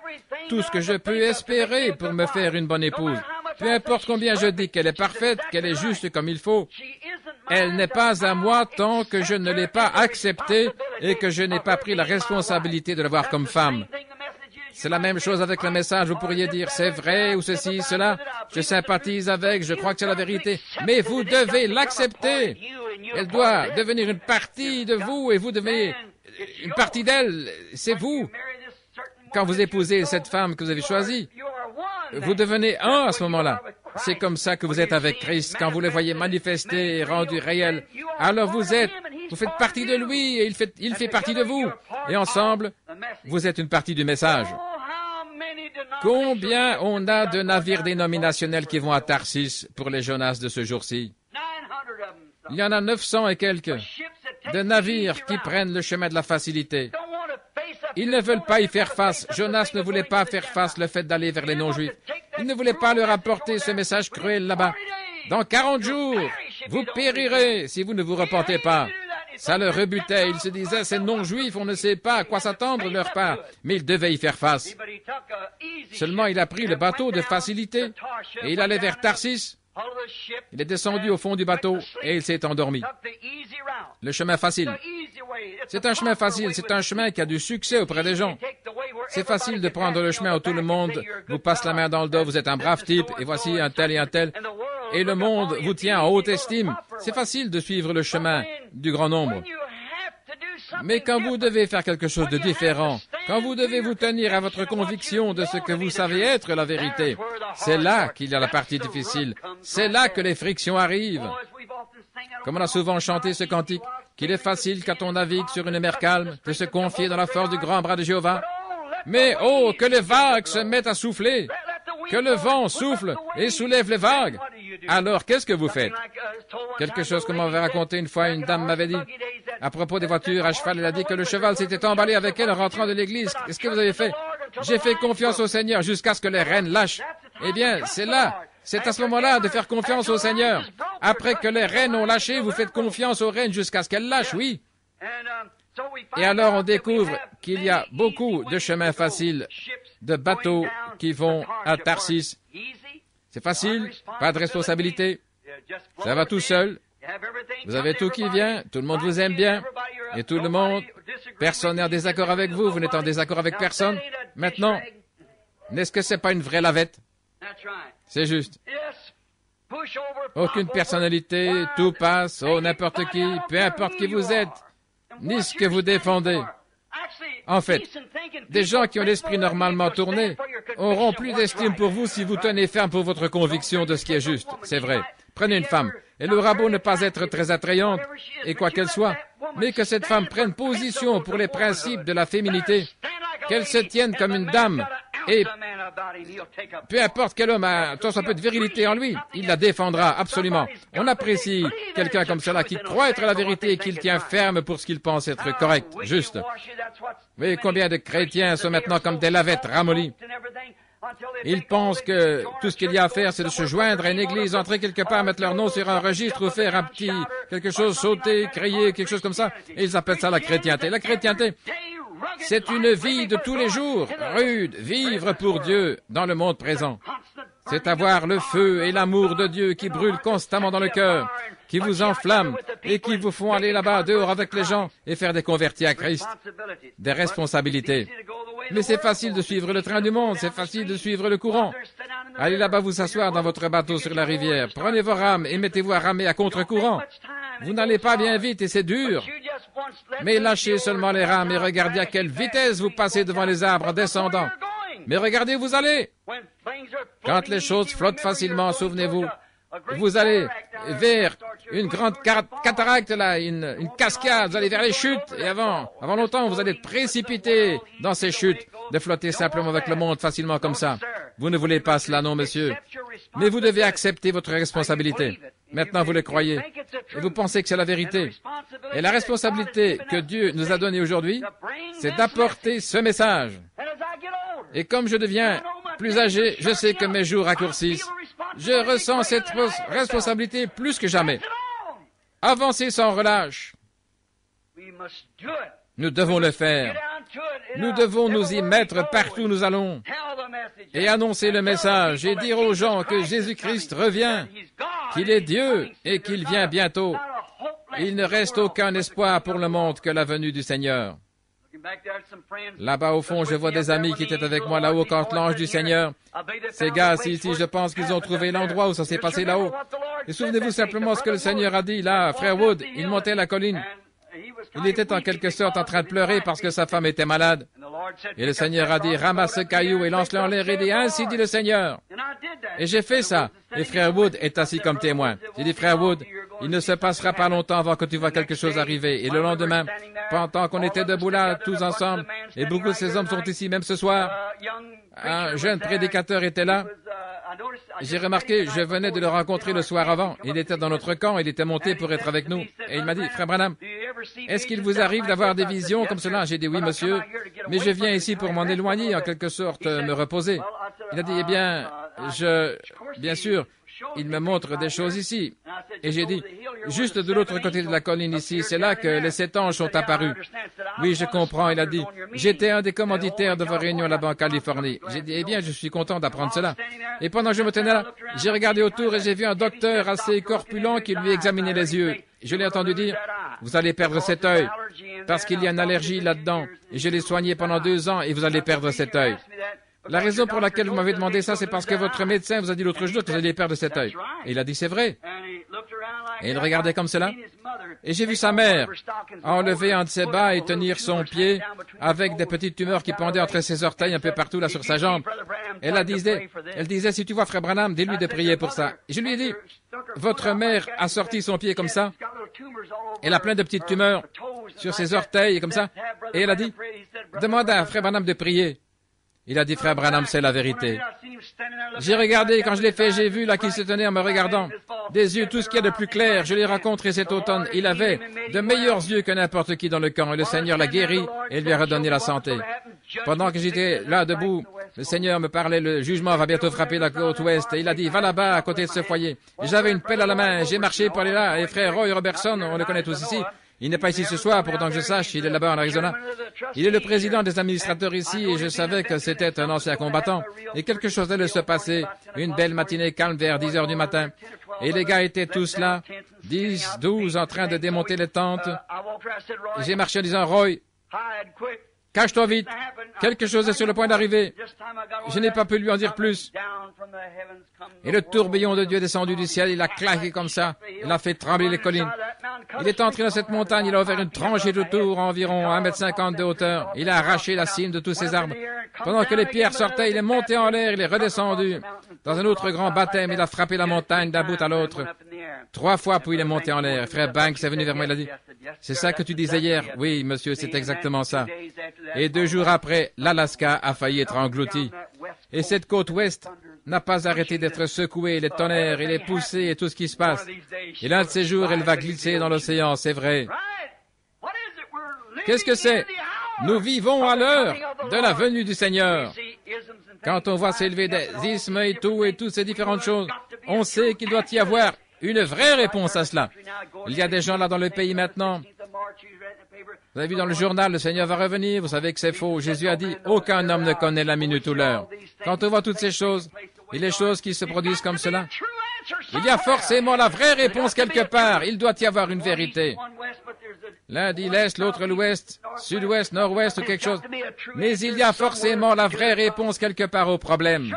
Tout ce que je peux espérer pour me faire une bonne épouse. Peu importe combien je dis qu'elle est parfaite, qu'elle est juste comme il faut, elle n'est pas à moi tant que je ne l'ai pas acceptée et que je n'ai pas pris la responsabilité de l'avoir comme femme. C'est la même chose avec le message. Vous pourriez dire, c'est vrai ou ceci, cela. Je sympathise avec, je crois que c'est la vérité. Mais vous devez l'accepter. Elle doit devenir une partie de vous et vous devenez une partie d'elle. C'est vous. Quand vous épousez cette femme que vous avez choisie, vous devenez un à ce moment-là. C'est comme ça que vous êtes avec Christ. Quand vous le voyez manifesté et rendu réel, alors vous faites partie de lui et il fait partie de vous. Et ensemble, vous êtes une partie du message. Combien on a de navires dénominationnels qui vont à Tarsis pour les Jonas de ce jour-ci? Il y en a 900 et quelques de navires qui prennent le chemin de la facilité. Ils ne veulent pas y faire face. Jonas ne voulait pas faire face le fait d'aller vers les non-juifs. Il ne voulait pas leur apporter ce message cruel là-bas. Dans 40 jours, vous périrez si vous ne vous repentez pas. Ça le rebutait. Il se disait, ces non-juifs, on ne sait pas à quoi s'attendre de leur part. Mais il devait y faire face. Seulement, il a pris le bateau de facilité et il allait vers Tarsis. Il est descendu au fond du bateau et il s'est endormi. Le chemin facile. C'est un chemin facile, c'est un chemin qui a du succès auprès des gens. C'est facile de prendre le chemin où tout le monde vous passe la main dans le dos, vous êtes un brave type, et voici un tel, et le monde vous tient en haute estime. C'est facile de suivre le chemin du grand nombre. Mais quand vous devez faire quelque chose de différent, quand vous devez vous tenir à votre conviction de ce que vous savez être la vérité, c'est là qu'il y a la partie difficile. C'est là que les frictions arrivent. Comme on a souvent chanté ce cantique, qu'il est facile quand on navigue sur une mer calme de se confier dans la force du grand bras de Jéhovah. Mais oh, que les vagues se mettent à souffler, que le vent souffle et soulève les vagues. Alors, qu'est-ce que vous faites? Quelque chose que m'avait raconté une fois, une dame m'avait dit, à propos des voitures à cheval, elle a dit que le cheval s'était emballé avec elle en rentrant de l'église. Qu'est-ce que vous avez fait? J'ai fait confiance au Seigneur jusqu'à ce que les rênes lâchent. Eh bien, c'est là. C'est à ce moment-là de faire confiance au Seigneur. Après que les rennes ont lâché, vous faites confiance aux rennes jusqu'à ce qu'elles lâchent, oui. Et alors on découvre qu'il y a beaucoup de chemins faciles, de bateaux qui vont à Tarsis. C'est facile, pas de responsabilité. Ça va tout seul. Vous avez tout qui vient, tout le monde vous aime bien, et tout le monde, personne n'est en désaccord avec vous, vous n'êtes en désaccord avec personne. Maintenant, n'est-ce que c'est pas une vraie lavette? C'est juste. Aucune personnalité, tout passe, oh n'importe qui, peu importe qui vous êtes, ni ce que vous défendez. En fait, des gens qui ont l'esprit normalement tourné auront plus d'estime pour vous si vous tenez ferme pour votre conviction de ce qui est juste. C'est vrai. Prenez une femme. Elle aura beau ne pas être très attrayante, et quoi qu'elle soit, mais que cette femme prenne position pour les principes de la féminité, qu'elle se tienne comme une dame, et peu importe quel homme a un peu de virilité en lui, il la défendra absolument. On apprécie quelqu'un comme cela qui croit être la vérité et qui le tient ferme pour ce qu'il pense être correct, juste. Vous voyez combien de chrétiens sont maintenant comme des lavettes ramollies. Ils pensent que tout ce qu'il y a à faire, c'est de se joindre à une église, entrer quelque part, mettre leur nom sur un registre ou faire un petit quelque chose, sauter, crier, quelque chose comme ça. Et ils appellent ça la chrétienté. La chrétienté, c'est une vie de tous les jours, rude, vivre pour Dieu dans le monde présent. C'est avoir le feu et l'amour de Dieu qui brûlent constamment dans le cœur, qui vous enflamment et qui vous font aller là-bas dehors avec les gens et faire des convertis à Christ. Des responsabilités. Mais c'est facile de suivre le train du monde, c'est facile de suivre le courant. Allez là-bas vous asseoir dans votre bateau sur la rivière, prenez vos rames et mettez-vous à ramer à contre-courant. Vous n'allez pas bien vite et c'est dur. Mais lâchez seulement les rames et regardez à quelle vitesse vous passez devant les arbres en descendant. Mais regardez où vous allez. Quand les choses flottent facilement, souvenez-vous, vous allez vers une grande cataracte, là, une cascade, vous allez vers les chutes, et avant longtemps, vous allez être précipité dans ces chutes, de flotter simplement avec le monde facilement comme ça. Vous ne voulez pas cela, non, monsieur. Mais vous devez accepter votre responsabilité. Maintenant, vous le croyez, et vous pensez que c'est la vérité. Et la responsabilité que Dieu nous a donnée aujourd'hui, c'est d'apporter ce message. Et comme je deviens plus âgé, je sais que mes jours raccourcissent. Je ressens cette responsabilité plus que jamais. Avancez sans relâche. Nous devons le faire. Nous devons nous y mettre partout où nous allons et annoncer le message et dire aux gens que Jésus-Christ revient, qu'il est Dieu et qu'il vient bientôt. Il ne reste aucun espoir pour le monde que la venue du Seigneur. Là-bas au fond, je vois des amis qui étaient avec moi là-haut quand l'ange du Seigneur. Ces gars ici, je pense qu'ils ont trouvé l'endroit où ça s'est passé là-haut. Et souvenez-vous simplement ce que le Seigneur a dit là, frère Wood, il montait la colline. Il était en quelque sorte en train de pleurer parce que sa femme était malade. Et le Seigneur a dit, ramasse ce caillou et lance-le en l'air et dit, ainsi dit le Seigneur. Et j'ai fait ça. Et frère Wood est assis comme témoin. J'ai dit, frère Wood, il ne se passera pas longtemps avant que tu vois quelque chose arriver. Et le lendemain, pendant qu'on était debout là, tous ensemble, et beaucoup de ces hommes sont ici même ce soir, un jeune prédicateur était là. J'ai remarqué, je venais de le rencontrer le soir avant. Il était dans notre camp, il était monté pour être avec nous. Et il m'a dit, frère Branham, est-ce qu'il vous arrive d'avoir des visions comme cela? J'ai dit, oui, monsieur, mais je viens ici pour m'en éloigner, en quelque sorte, me reposer. Il a dit, eh bien, bien sûr, il me montre des choses ici. Et j'ai dit, juste de l'autre côté de la colline ici, c'est là que les 7 anges sont apparus. Oui, je comprends, il a dit. J'étais un des commanditaires de vos réunions là-bas en Californie. J'ai dit, eh bien, je suis content d'apprendre cela. Et pendant que je me tenais là, j'ai regardé autour et j'ai vu un docteur assez corpulent qui lui examinait les yeux. Je l'ai entendu dire, vous allez perdre cet œil, parce qu'il y a une allergie là-dedans. Et je l'ai soigné pendant 2 ans et vous allez perdre cet œil. La raison pour laquelle vous m'avez demandé ça, c'est parce que votre médecin vous a dit l'autre jour que vous alliez perdre cet œil. Et il a dit, c'est vrai. Et il regardait comme cela. Et j'ai vu sa mère enlever un de ses bas et tenir son pied avec des petites tumeurs qui pendaient entre ses orteils un peu partout là sur sa jambe. Elle disait, si tu vois frère Branham, dis-lui de prier pour ça. Et je lui ai dit, votre mère a sorti son pied comme ça. Elle a plein de petites tumeurs sur ses orteils comme ça. Et elle a dit, demande à frère Branham de prier. Il a dit, frère Branham, c'est la vérité. J'ai regardé, quand je l'ai fait, j'ai vu là qu'il se tenait en me regardant. Des yeux, tout ce qu'il y a de plus clair. Je l'ai rencontré cet automne. Il avait de meilleurs yeux que n'importe qui dans le camp. Et le Seigneur l'a guéri et lui a redonné la santé. Pendant que j'étais là debout, Le Seigneur me parlait, le jugement va bientôt frapper la côte ouest. Et il a dit, va là-bas, à côté de ce foyer. Et j'avais une pelle à la main, j'ai marché pour aller là. Et frère Roy Robertson, on le connaît tous ici. Il n'est pas ici ce soir, pourtant que je sache, il est là-bas en Arizona. Il est le président des administrateurs ici, et je savais que c'était un ancien combattant. Et quelque chose allait se passer, une belle matinée calme vers 10 heures du matin. Et les gars étaient tous là, 10, 12, en train de démonter les tentes. J'ai marché en disant, Roy, cache-toi vite, quelque chose est sur le point d'arriver. Je n'ai pas pu lui en dire plus. Et le tourbillon de Dieu est descendu du ciel, il a claqué comme ça, il a fait trembler les collines. Il est entré dans cette montagne, il a ouvert une tranchée de tour environ 1,50 m de hauteur. Il a arraché la cime de tous ces arbres. Pendant que les pierres sortaient, il est monté en l'air, il est redescendu. Dans un autre grand baptême, il a frappé la montagne d'un bout à l'autre. 3 fois, puis il est monté en l'air. Frère Banks est venu vers moi, il a dit, « C'est ça que tu disais hier? » « Oui, monsieur, c'est exactement ça. » Et 2 jours après, l'Alaska a failli être englouti. Et cette côte ouest n'a pas arrêté d'être secouée, les tonnerres et les poussées et tout ce qui se passe. Et l'un de ces jours, elle va glisser dans l'océan, c'est vrai. Qu'est-ce que c'est? Nous vivons à l'heure de la venue du Seigneur. Quand on voit s'élever des ismes et toutes ces différentes choses, on sait qu'il doit y avoir une vraie réponse à cela. Il y a des gens là dans le pays maintenant. Vous avez vu dans le journal, le Seigneur va revenir, vous savez que c'est faux. Jésus a dit, aucun homme ne connaît la minute ou l'heure. Quand on voit toutes ces choses, et les choses qui se produisent comme cela, il y a forcément la vraie réponse quelque part. Il doit y avoir une vérité. L'un dit l'Est, l'autre l'Ouest, Sud-Ouest, Nord-Ouest ou quelque chose. Mais il y a forcément la vraie réponse quelque part au problème.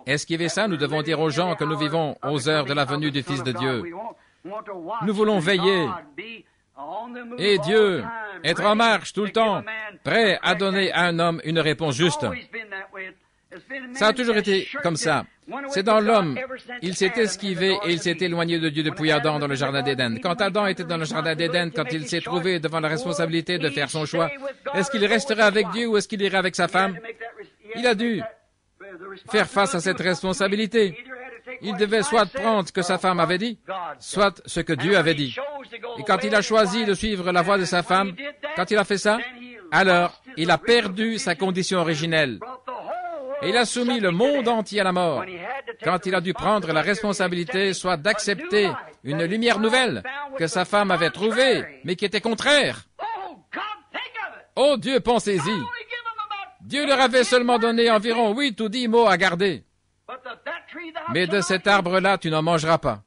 Esquiver ça, nous devons dire aux gens que nous vivons aux heures de la venue du Fils de Dieu. Nous voulons veiller. Et Dieu, être en marche tout le temps, prêt à donner à un homme une réponse juste. Ça a toujours été comme ça. C'est dans l'homme. Il s'est esquivé et il s'est éloigné de Dieu depuis Adam dans le Jardin d'Éden. Quand Adam était dans le Jardin d'Éden, quand il s'est trouvé devant la responsabilité de faire son choix, est-ce qu'il resterait avec Dieu ou est-ce qu'il irait avec sa femme? Il a dû faire face à cette responsabilité. Il devait soit prendre ce que sa femme avait dit, soit ce que Dieu avait dit. Et quand il a choisi de suivre la voie de sa femme, quand il a fait ça, alors il a perdu sa condition originelle. Et il a soumis le monde entier à la mort. Quand il a dû prendre la responsabilité, soit d'accepter une lumière nouvelle que sa femme avait trouvée, mais qui était contraire. Oh Dieu, pensez-y. Dieu leur avait seulement donné environ 8 ou 10 mots à garder. Mais de cet arbre-là, tu n'en mangeras pas.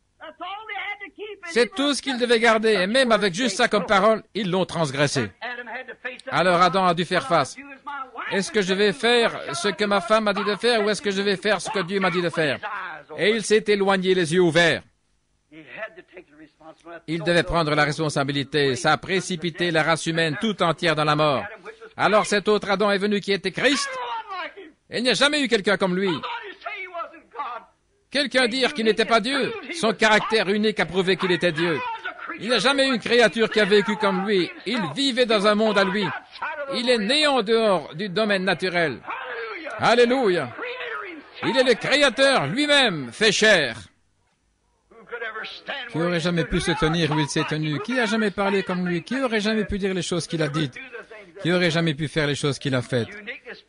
C'est tout ce qu'ils devaient garder, et même avec juste ça comme parole, ils l'ont transgressé. Alors Adam a dû faire face. Est-ce que je vais faire ce que ma femme m'a dit de faire, ou est-ce que je vais faire ce que Dieu m'a dit de faire? Et il s'est éloigné les yeux ouverts. Il devait prendre la responsabilité. Ça a précipité la race humaine tout entière dans la mort. Alors cet autre Adam est venu qui était Christ. Il n'y a jamais eu quelqu'un comme lui. Quelqu'un dire qu'il n'était pas Dieu. Son caractère unique a prouvé qu'il était Dieu. Il n'y a jamais eu une créature qui a vécu comme lui. Il vivait dans un monde à lui. Il est né en dehors du domaine naturel. Alléluia. Il est le Créateur lui-même, fait chair. Qui aurait jamais pu se tenir où il s'est tenu? Qui a jamais parlé comme lui? Qui aurait jamais pu dire les choses qu'il a dites? Qui aurait jamais pu faire les choses qu'il a faites?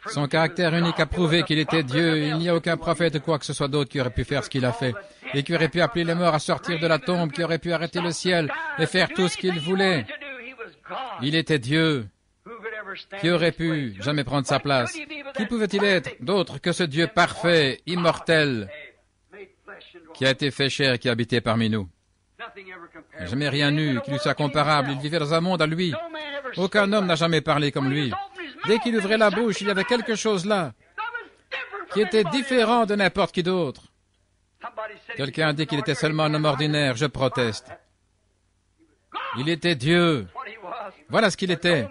Son caractère unique a prouvé qu'il était Dieu. Il n'y a aucun prophète ou quoi que ce soit d'autre qui aurait pu faire ce qu'il a fait. Et qui aurait pu appeler les morts à sortir de la tombe, qui aurait pu arrêter le ciel et faire tout ce qu'il voulait. Il était Dieu. Qui aurait pu jamais prendre sa place? Qui pouvait-il être d'autre que ce Dieu parfait, immortel, qui a été fait chair et qui habitait parmi nous? Il n'y a jamais rien eu qui lui soit comparable. Il vivait dans un monde à lui. Aucun homme n'a jamais parlé comme lui. Dès qu'il ouvrait la bouche, il y avait quelque chose là qui était différent de n'importe qui d'autre. Quelqu'un a dit qu'il était seulement un homme ordinaire. Je proteste. Il était Dieu. Voilà ce qu'il était.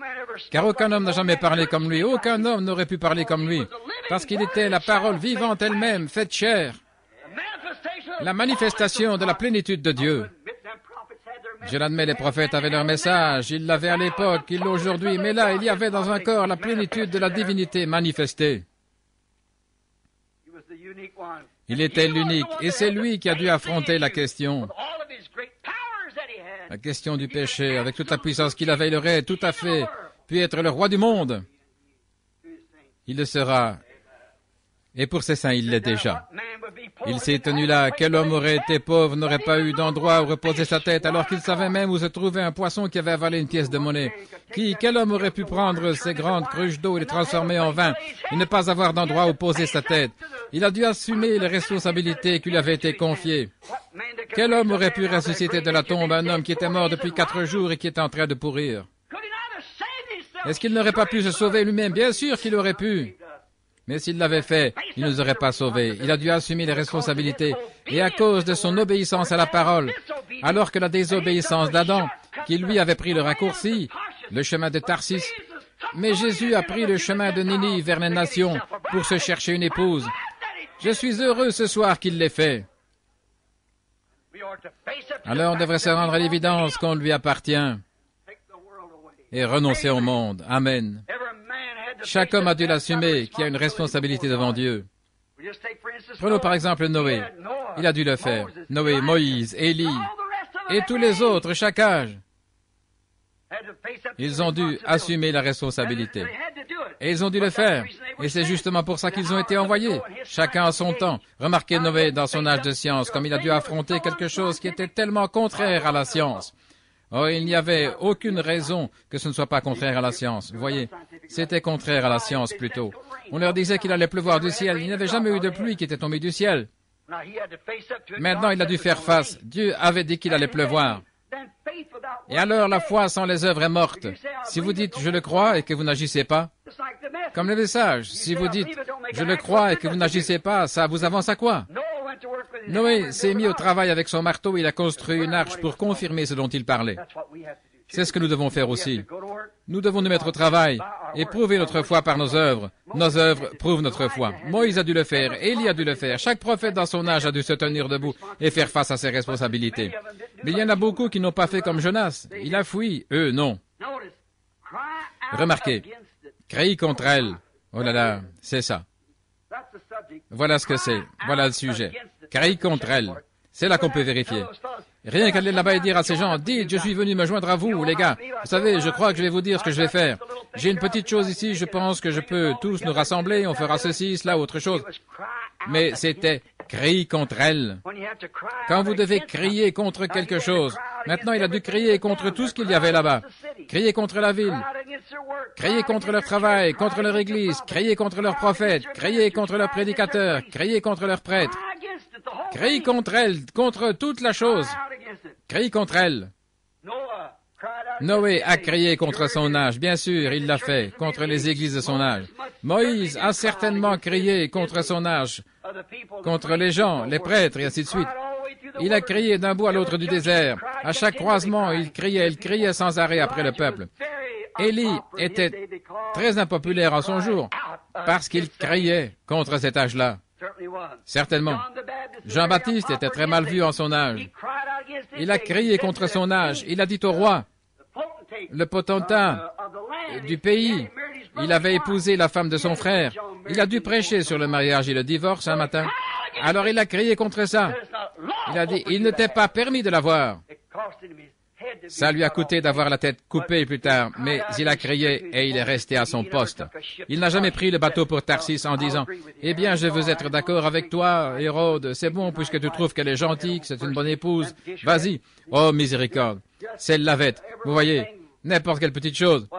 Car aucun homme n'a jamais parlé comme lui. Aucun homme n'aurait pu parler comme lui. Parce qu'il était la parole vivante elle-même, faite chair. La manifestation de la plénitude de Dieu. Je l'admets, les prophètes avaient leur message. Ils l'avaient à l'époque, ils l'ont aujourd'hui. Mais là, il y avait dans un corps la plénitude de la divinité manifestée. Il était l'unique. Et c'est lui qui a dû affronter la question. La question du péché, avec toute la puissance qu'il avait, il aurait tout à fait pu être le roi du monde. il le sera. Et pour ses saints, il l'est déjà. Il s'est tenu là. Quel homme aurait été pauvre, n'aurait pas eu d'endroit où reposer sa tête, alors qu'il savait même où se trouvait un poisson qui avait avalé une pièce de monnaie. Quel homme aurait pu prendre ces grandes cruches d'eau et les transformer en vin, et ne pas avoir d'endroit où poser sa tête? Il a dû assumer les responsabilités qui lui avaient été confiées. Quel homme aurait pu ressusciter de la tombe un homme qui était mort depuis 4 jours et qui était en train de pourrir? Est-ce qu'il n'aurait pas pu se sauver lui-même? Bien sûr qu'il aurait pu. Mais s'il l'avait fait, il ne nous aurait pas sauvés. Il a dû assumer les responsabilités. Et à cause de son obéissance à la parole, alors que la désobéissance d'Adam, qui lui avait pris le raccourci, le chemin de Tarsis, mais Jésus a pris le chemin de Ninive vers les nations pour se chercher une épouse. Je suis heureux ce soir qu'il l'ait fait. Alors on devrait se rendre à l'évidence qu'on lui appartient et renoncer au monde. Amen. Chaque homme a dû l'assumer, qui a une responsabilité devant Dieu. Prenons par exemple Noé. Il a dû le faire. Noé, Moïse, Élie et tous les autres, chaque âge. Ils ont dû assumer la responsabilité. Et ils ont dû le faire. Et c'est justement pour ça qu'ils ont été envoyés. Chacun à son temps. Remarquez Noé dans son âge de science, comme il a dû affronter quelque chose qui était tellement contraire à la science. Oh, il n'y avait aucune raison que ce ne soit pas contraire à la science. Vous voyez, c'était contraire à la science plutôt. On leur disait qu'il allait pleuvoir du ciel. Il n'y avait jamais eu de pluie qui était tombée du ciel. Maintenant, il a dû faire face. Dieu avait dit qu'il allait pleuvoir. Et alors, la foi sans les œuvres est morte. Si vous dites « je le crois » et que vous n'agissez pas, comme le message, si vous dites « je le crois » et que vous n'agissez pas, ça vous avance à quoi? Noé s'est mis au travail avec son marteau et il a construit une arche pour confirmer ce dont il parlait. C'est ce que nous devons faire aussi. Nous devons nous mettre au travail et prouver notre foi par nos œuvres. Nos œuvres prouvent notre foi. Moïse a dû le faire, Élie a dû le faire. Chaque prophète dans son âge a dû se tenir debout et faire face à ses responsabilités. Mais il y en a beaucoup qui n'ont pas fait comme Jonas. Il a fui, eux non. Remarquez, crie contre elle. Oh là là, c'est ça. Voilà ce que c'est. Voilà le sujet. Crie contre elle. C'est là qu'on peut vérifier. Rien qu'aller là-bas et dire à ces gens, dites, je suis venu me joindre à vous, les gars. Vous savez, je crois que je vais vous dire ce que je vais faire. J'ai une petite chose ici, je pense que je peux tous nous rassembler, on fera ceci, cela, autre chose. Mais c'était crie contre elle. Quand vous devez crier contre quelque chose, maintenant il a dû crier contre tout ce qu'il y avait là-bas. Crier contre la ville, crier contre leur travail, contre leur église, crier contre leurs prophètes, crier contre leurs prédicateurs, crier contre leurs prêtres. Crie contre elle, contre toute la chose. Crie contre elle. Noé a crié contre son âge, bien sûr, il l'a fait, contre les églises de son âge. Moïse a certainement crié contre son âge, contre les gens, les prêtres, et ainsi de suite. Il a crié d'un bout à l'autre du désert. À chaque croisement, il criait sans arrêt après le peuple. Élie était très impopulaire en son jour, parce qu'il criait contre cet âge-là. Certainement. Jean-Baptiste était très mal vu en son âge. Il a crié contre son âge. Il a dit au roi, le potentat du pays, il avait épousé la femme de son frère. Il a dû prêcher sur le mariage et le divorce un matin. Alors il a crié contre ça. Il a dit, il ne t'est pas permis de l'avoir. Ça lui a coûté d'avoir la tête coupée plus tard, mais il a crié et il est resté à son poste. Il n'a jamais pris le bateau pour Tarsis en disant, « Eh bien, je veux être d'accord avec toi, Hérode, c'est bon puisque tu trouves qu'elle est gentille, que c'est une bonne épouse. Vas-y. » Oh, miséricorde. C'est le lavette. Vous voyez, n'importe quelle petite chose.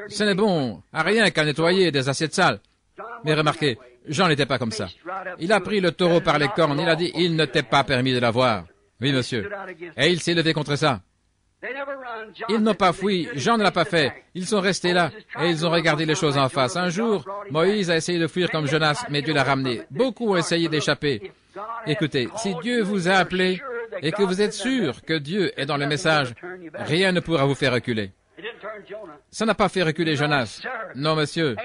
Ce n'est bon à rien qu'à nettoyer des assiettes sales. Mais remarquez, Jean n'était pas comme ça. Il a pris le taureau par les cornes, il a dit, « Il ne t'est pas permis de l'avoir. » Oui, monsieur. Et il s'est levé contre ça. Ils n'ont pas fui, Jean ne l'a pas fait. Ils sont restés là et ils ont regardé les choses en face. Un jour, Moïse a essayé de fuir comme Jonas, mais Dieu l'a ramené. Beaucoup ont essayé d'échapper. Écoutez, si Dieu vous a appelé et que vous êtes sûr que Dieu est dans le message, rien ne pourra vous faire reculer. Ça n'a pas fait reculer Jonas. Non, monsieur.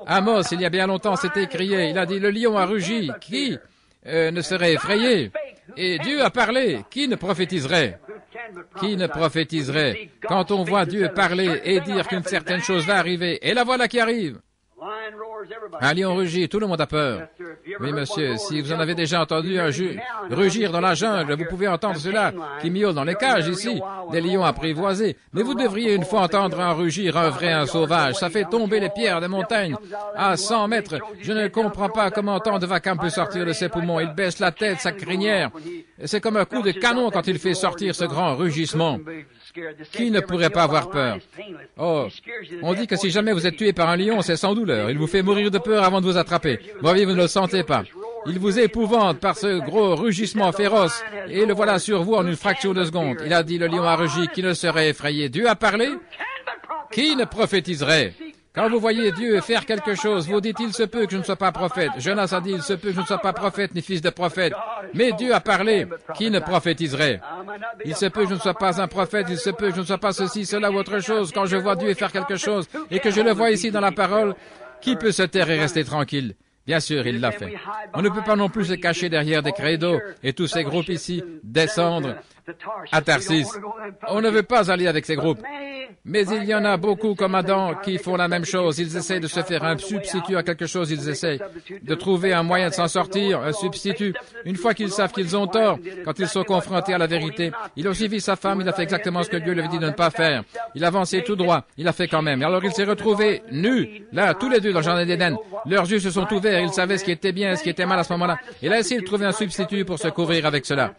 Amos, il y a bien longtemps, s'était écrié. Il a dit, le lion a rugi. Qui ne serait effrayé? Et Dieu a parlé. Qui ne prophétiserait? Qui ne prophétiserait? Quand on voit Dieu parler et dire qu'une certaine chose va arriver, et la voilà qui arrive. Un lion rugit, tout le monde a peur. Oui, monsieur, si vous en avez déjà entendu un rugir dans la jungle, vous pouvez entendre cela qui miaule dans les cages ici, des lions apprivoisés. Mais vous devriez une fois entendre un rugir, un vrai, un sauvage. Ça fait tomber les pierres des montagnes. À 100 mètres, je ne comprends pas comment tant de vacarme peut sortir de ses poumons. Il baisse la tête, sa crinière. C'est comme un coup de canon quand il fait sortir ce grand rugissement. Qui ne pourrait pas avoir peur? Oh, on dit que si jamais vous êtes tué par un lion, c'est sans douleur. Il vous fait mourir de peur avant de vous attraper. Voyez, vous ne le sentez pas. Il vous épouvante par ce gros rugissement féroce, et le voilà sur vous en une fraction de seconde. Il a dit, le lion a rugi, qui ne serait effrayé. Dieu a parlé? Qui ne prophétiserait? Quand vous voyez Dieu faire quelque chose, vous dites, il se peut que je ne sois pas prophète. Jonas a dit, il se peut que je ne sois pas prophète ni fils de prophète. Mais Dieu a parlé, qui ne prophétiserait? Il se peut que je ne sois pas un prophète, il se peut que je ne sois pas ceci, cela ou autre chose. Quand je vois Dieu faire quelque chose, et que je le vois ici dans la parole, qui peut se taire et rester tranquille? Bien sûr, il l'a fait. On ne peut pas non plus se cacher derrière des credos et tous ces groupes ici descendre à Tarsis. On ne veut pas aller avec ces groupes. Mais il y en a beaucoup comme Adam qui font la même chose. Ils essaient de se faire un substitut à quelque chose. Ils essaient de trouver un moyen de s'en sortir, un substitut. Une fois qu'ils savent qu'ils ont tort, quand ils sont confrontés à la vérité, il a suivi sa femme, il a fait exactement ce que Dieu lui avait dit de ne pas faire. Il avançait tout droit, il a fait quand même. Et alors il s'est retrouvé nu, là, tous les deux dans le jardin d'Éden. Leurs yeux se sont ouverts, ils savaient ce qui était bien et ce qui était mal à ce moment-là. Il a essayé de trouver un substitut pour se couvrir avec cela.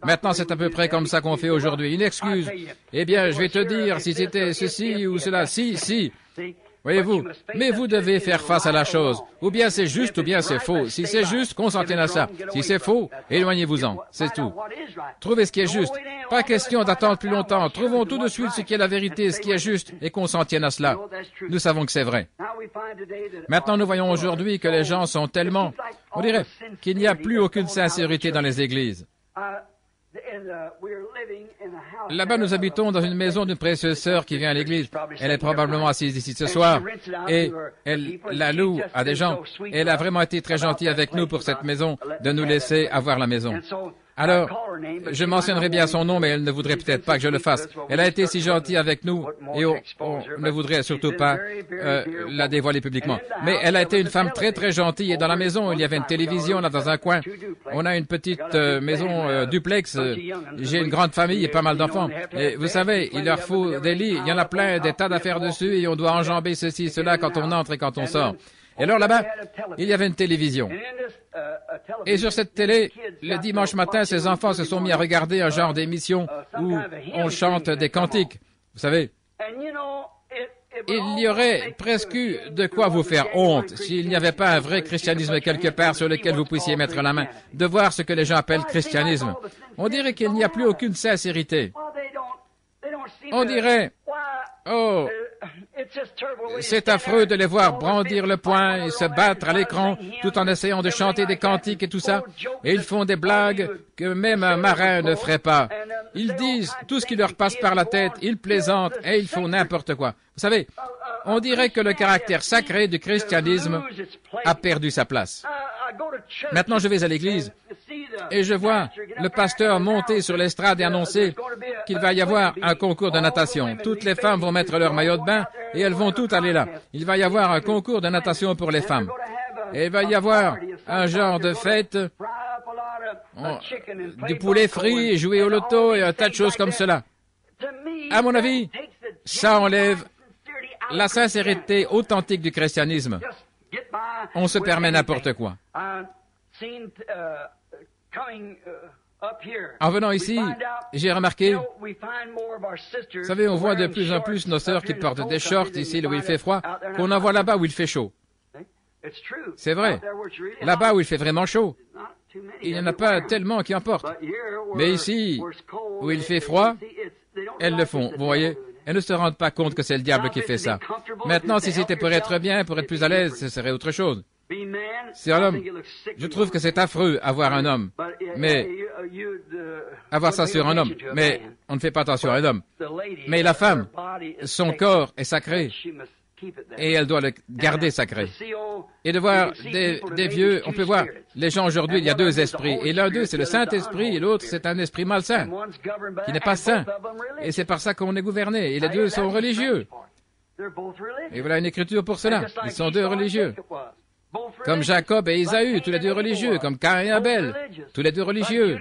Maintenant, c'est à peu près comme ça qu'on fait aujourd'hui. Une excuse. Eh bien, je vais te dire, si c'était ceci ou cela, si. Voyez-vous, mais vous devez faire face à la chose. Ou bien c'est juste, ou bien c'est faux. Si c'est juste, consentez à ça. Si c'est faux, éloignez-vous-en. C'est tout. Trouvez ce qui est juste. Pas question d'attendre plus longtemps. Trouvons tout de suite ce qui est la vérité, ce qui est juste, et consentez à cela. Nous savons que c'est vrai. Maintenant, nous voyons aujourd'hui que les gens sont tellement... On dirait qu'il n'y a plus aucune sincérité dans les églises. Là-bas, nous habitons dans une maison d'une précieuse sœur qui vient à l'église. Elle est probablement assise ici ce soir et elle la loue à des gens. Elle a vraiment été très gentille avec nous pour cette maison, de nous laisser avoir la maison. Alors, je mentionnerai bien son nom, mais elle ne voudrait peut-être pas que je le fasse. Elle a été si gentille avec nous, et on ne voudrait surtout pas la dévoiler publiquement. Mais elle a été une femme très très gentille, et dans la maison, il y avait une télévision là dans un coin. On a une petite maison duplex. J'ai une grande famille et pas mal d'enfants. Et vous savez, il leur faut des lits. Il y en a plein, des tas d'affaires dessus, et on doit enjamber ceci, cela quand on entre et quand on sort. Et alors là-bas, il y avait une télévision. Et sur cette télé, le dimanche matin, ces enfants se sont mis à regarder un genre d'émission où on chante des cantiques. Vous savez, il y aurait presque eu de quoi vous faire honte s'il n'y avait pas un vrai christianisme quelque part sur lequel vous puissiez mettre la main, de voir ce que les gens appellent christianisme. On dirait qu'il n'y a plus aucune sincérité. On dirait, oh, c'est affreux de les voir brandir le poing et se battre à l'écran tout en essayant de chanter des cantiques et tout ça. Et ils font des blagues que même un marin ne ferait pas. Ils disent tout ce qui leur passe par la tête, ils plaisantent et ils font n'importe quoi. Vous savez, on dirait que le caractère sacré du christianisme a perdu sa place. Maintenant, je vais à l'église et je vois le pasteur monter sur l'estrade et annoncer qu'il va y avoir un concours de natation. Toutes les femmes vont mettre leur maillot de bain et elles vont toutes aller là. Il va y avoir un concours de natation pour les femmes. Et il va y avoir un genre de fête, du poulet frit, jouer au loto et un tas de choses comme cela. À mon avis, ça enlève la sincérité authentique du christianisme. On se permet n'importe quoi. En venant ici, j'ai remarqué, vous savez, on voit de plus en plus nos sœurs qui portent des shorts ici où il fait froid, qu'on en voit là-bas où il fait chaud. C'est vrai. Là-bas où il fait vraiment chaud, il n'y en a pas tellement qui en portent. Mais ici, où il fait froid, elles le font, vous voyez. Elles ne se rendent pas compte que c'est le diable qui fait ça. Maintenant, si c'était pour être bien, pour être plus à l'aise, ce serait autre chose. C'est un homme. Je trouve que c'est affreux avoir un homme, mais avoir ça sur un homme. Mais on ne fait pas attention à un homme. Mais la femme, son corps est sacré et elle doit le garder sacré. Et de voir des vieux, on peut voir les gens aujourd'hui, il y a deux esprits. Et l'un d'eux, c'est le Saint-Esprit et l'autre, c'est un esprit malsain, qui n'est pas saint. Et c'est par ça qu'on est gouverné. Et les deux sont religieux. Et voilà une écriture pour cela. Ils sont deux religieux. Comme Jacob et Ésaü, tous les deux religieux. Comme Caïn et Abel, tous les deux religieux.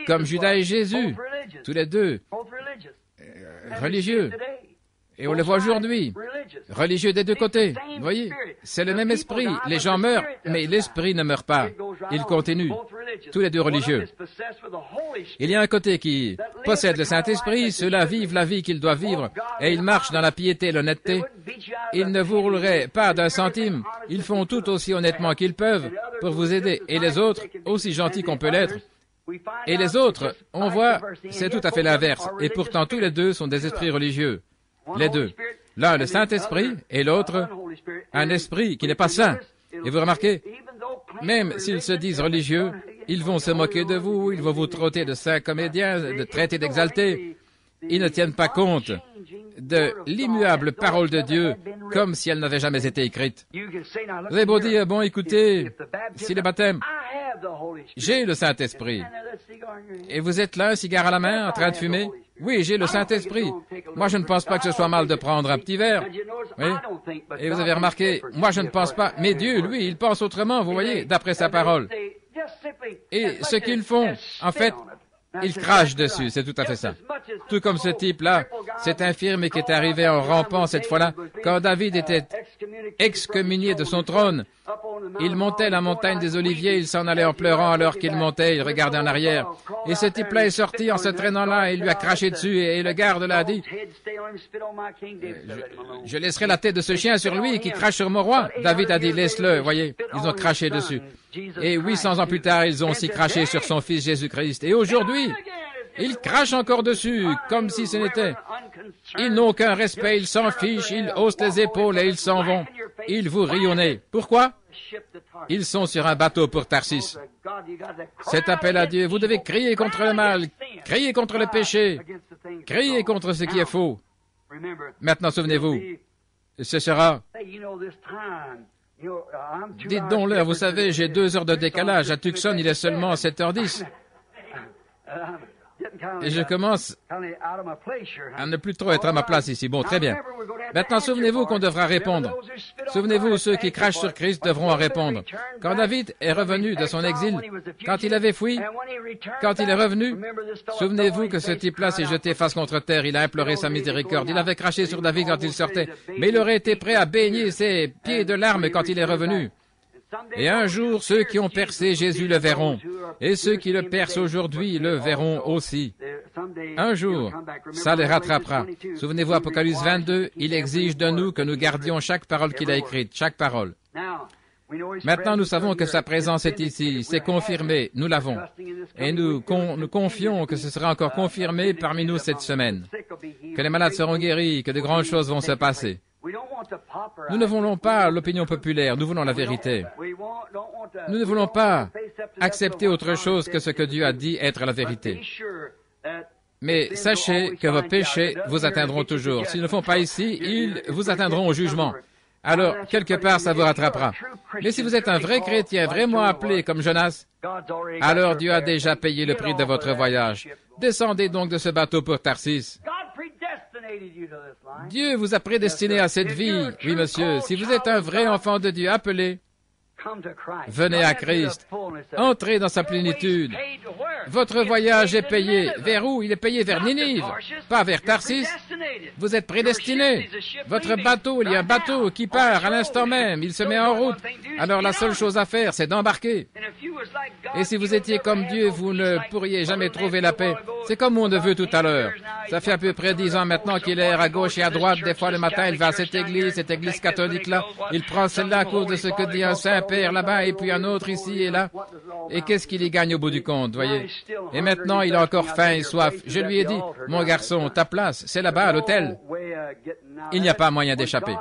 Comme Judas et Jésus, tous les deux religieux. Et on le voit aujourd'hui, religieux des deux côtés. Vous voyez, c'est le même esprit. Les gens meurent, mais l'esprit ne meurt pas. Il continue. Tous les deux religieux. Il y a un côté qui possède le Saint-Esprit, ceux-là vivent la vie qu'ils doivent vivre, et ils marchent dans la piété et l'honnêteté. Ils ne vous rouleraient pas d'un centime. Ils font tout aussi honnêtement qu'ils peuvent pour vous aider. Et les autres, aussi gentils qu'on peut l'être. Et les autres, on voit, c'est tout à fait l'inverse. Et pourtant, tous les deux sont des esprits religieux. Les deux. L'un, le Saint-Esprit, et l'autre, un esprit qui n'est pas saint. Et vous remarquez, même s'ils se disent religieux, ils vont se moquer de vous, ils vont vous traiter de saints comédiens, de traités d'exaltés. Ils ne tiennent pas compte de l'immuable parole de Dieu comme si elle n'avait jamais été écrite. Vous avez beau dire, bon, écoutez, si le baptême, j'ai le Saint-Esprit. Et vous êtes là, un cigare à la main, en train de fumer? Oui, j'ai le Saint-Esprit. Moi, je ne pense pas que ce soit mal de prendre un petit verre. Oui. Et vous avez remarqué, moi, je ne pense pas. Mais Dieu, lui, il pense autrement, vous voyez, d'après sa parole. Et ce qu'ils font, en fait, ils crachent dessus, c'est tout à fait ça. Tout comme ce type-là, cet infirme qui est arrivé en rampant cette fois-là, quand David était excommunié de son trône. Il montait la montagne des Oliviers, il s'en allait en pleurant alors qu'il montait, il regardait en arrière. Et ce type-là est sorti en se traînant là, et il lui a craché dessus, et le garde l'a dit, je laisserai la tête de ce chien sur lui qui crache sur mon roi. David a dit, laisse-le, voyez, ils ont craché dessus. Et 800 ans plus tard, ils ont aussi craché sur son fils Jésus-Christ. Et aujourd'hui, ils crachent encore dessus, comme si ce n'était. Ils n'ont aucun respect, ils s'en fichent, ils haussent les épaules et ils s'en vont. Ils vous rient au nez. Pourquoi? Ils sont sur un bateau pour Tarsis. Cet appel à Dieu, vous devez crier contre le mal, crier contre le péché, crier contre ce qui est faux. Maintenant, souvenez-vous, ce sera... Dites donc l'heure, vous savez, j'ai 2 heures de décalage. À Tucson, il est seulement 7h10. Et je commence à ne plus trop être à ma place ici. Bon, très bien. Maintenant, souvenez-vous qu'on devra répondre. Souvenez-vous, ceux qui crachent sur Christ devront en répondre. Quand David est revenu de son exil, quand il avait fui, quand il est revenu, souvenez-vous que ce type-là s'est jeté face contre terre, il a imploré sa miséricorde, il avait craché sur David quand il sortait, mais il aurait été prêt à baigner ses pieds de larmes quand il est revenu. Et un jour, ceux qui ont percé Jésus le verront, et ceux qui le percent aujourd'hui le verront aussi. Un jour, ça les rattrapera. Souvenez-vous, Apocalypse 22, il exige de nous que nous gardions chaque parole qu'il a écrite, chaque parole. Maintenant, nous savons que sa présence est ici, c'est confirmé, nous l'avons. Et nous confions que ce sera encore confirmé parmi nous cette semaine, que les malades seront guéris, que de grandes choses vont se passer. Nous ne voulons pas l'opinion populaire, nous voulons la vérité. Nous ne voulons pas accepter autre chose que ce que Dieu a dit être la vérité. Mais sachez que vos péchés vous atteindront toujours. S'ils ne font pas ici, ils vous atteindront au jugement. Alors, quelque part, ça vous rattrapera. Mais si vous êtes un vrai chrétien, vraiment appelé comme Jonas, alors Dieu a déjà payé le prix de votre voyage. Descendez donc de ce bateau pour Tarsis. Dieu vous a prédestiné à cette vie. Oui, monsieur, si vous êtes un vrai enfant de Dieu appelé, venez à Christ. Entrez dans sa plénitude. Votre voyage est payé. Vers où? Il est payé vers Ninive, pas vers Tarsis. Vous êtes prédestinés. Votre bateau, il y a un bateau qui part à l'instant même. Il se met en route. Alors la seule chose à faire, c'est d'embarquer. Et si vous étiez comme Dieu, vous ne pourriez jamais trouver la paix. C'est comme mon neveu tout à l'heure. Ça fait à peu près 10 ans maintenant qu'il erre à gauche et à droite. Des fois, le matin, il va à cette église catholique-là. Il prend celle-là à cause de ce que dit un Saint-Père là-bas et puis un autre ici et là. Et qu'est-ce qu'il y gagne au bout du compte, voyez? Et maintenant, il a encore faim et soif. Je lui ai dit, mon garçon, ta place, c'est là-bas à l'hôtel. Il n'y a pas moyen d'échapper.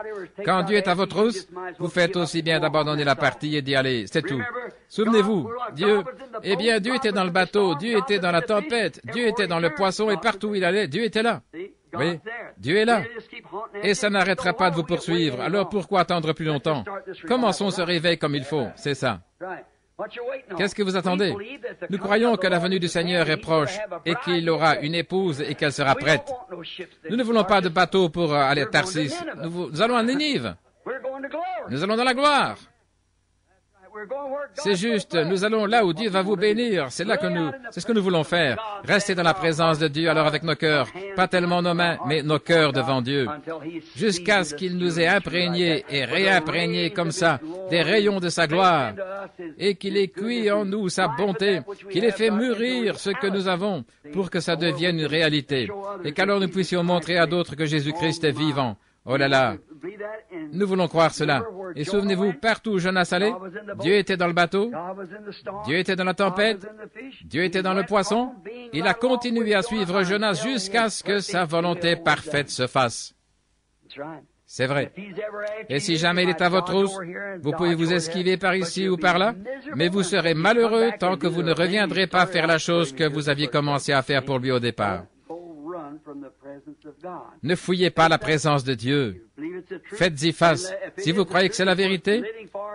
Quand Dieu est à votre housse, vous faites aussi bien d'abandonner la partie et d'y aller, c'est tout. Souvenez-vous, Dieu, eh bien, Dieu était dans le bateau, Dieu était dans la tempête, Dieu était dans le poisson et partout où il allait, Dieu était là. Oui, Dieu est là. Et ça n'arrêtera pas de vous poursuivre. Alors pourquoi attendre plus longtemps? Commençons ce réveil comme il faut, c'est ça. Qu'est-ce que vous attendez? Nous croyons que la venue du Seigneur est proche et qu'il aura une épouse et qu'elle sera prête. Nous ne voulons pas de bateau pour aller à Tarsis. Nous allons à Ninive. Nous allons dans la gloire. C'est juste, nous allons là où Dieu va vous bénir. C'est ce que nous voulons faire. Rester dans la présence de Dieu, alors avec nos cœurs, pas tellement nos mains, mais nos cœurs devant Dieu, jusqu'à ce qu'il nous ait imprégnés et réimprégnés comme ça des rayons de sa gloire, et qu'il ait cuit en nous sa bonté, qu'il ait fait mûrir ce que nous avons pour que ça devienne une réalité, et qu'alors nous puissions montrer à d'autres que Jésus-Christ est vivant. Oh là là, nous voulons croire cela. Et souvenez-vous, partout où Jonas allait, Dieu était dans le bateau, Dieu était dans la tempête, Dieu était dans le poisson. Il a continué à suivre Jonas jusqu'à ce que sa volonté parfaite se fasse. C'est vrai. Et si jamais il est à votre hausse, vous pouvez vous esquiver par ici ou par là, mais vous serez malheureux tant que vous ne reviendrez pas faire la chose que vous aviez commencé à faire pour lui au départ. Ne fouillez pas la présence de Dieu. Faites-y face. Si vous croyez que c'est la vérité,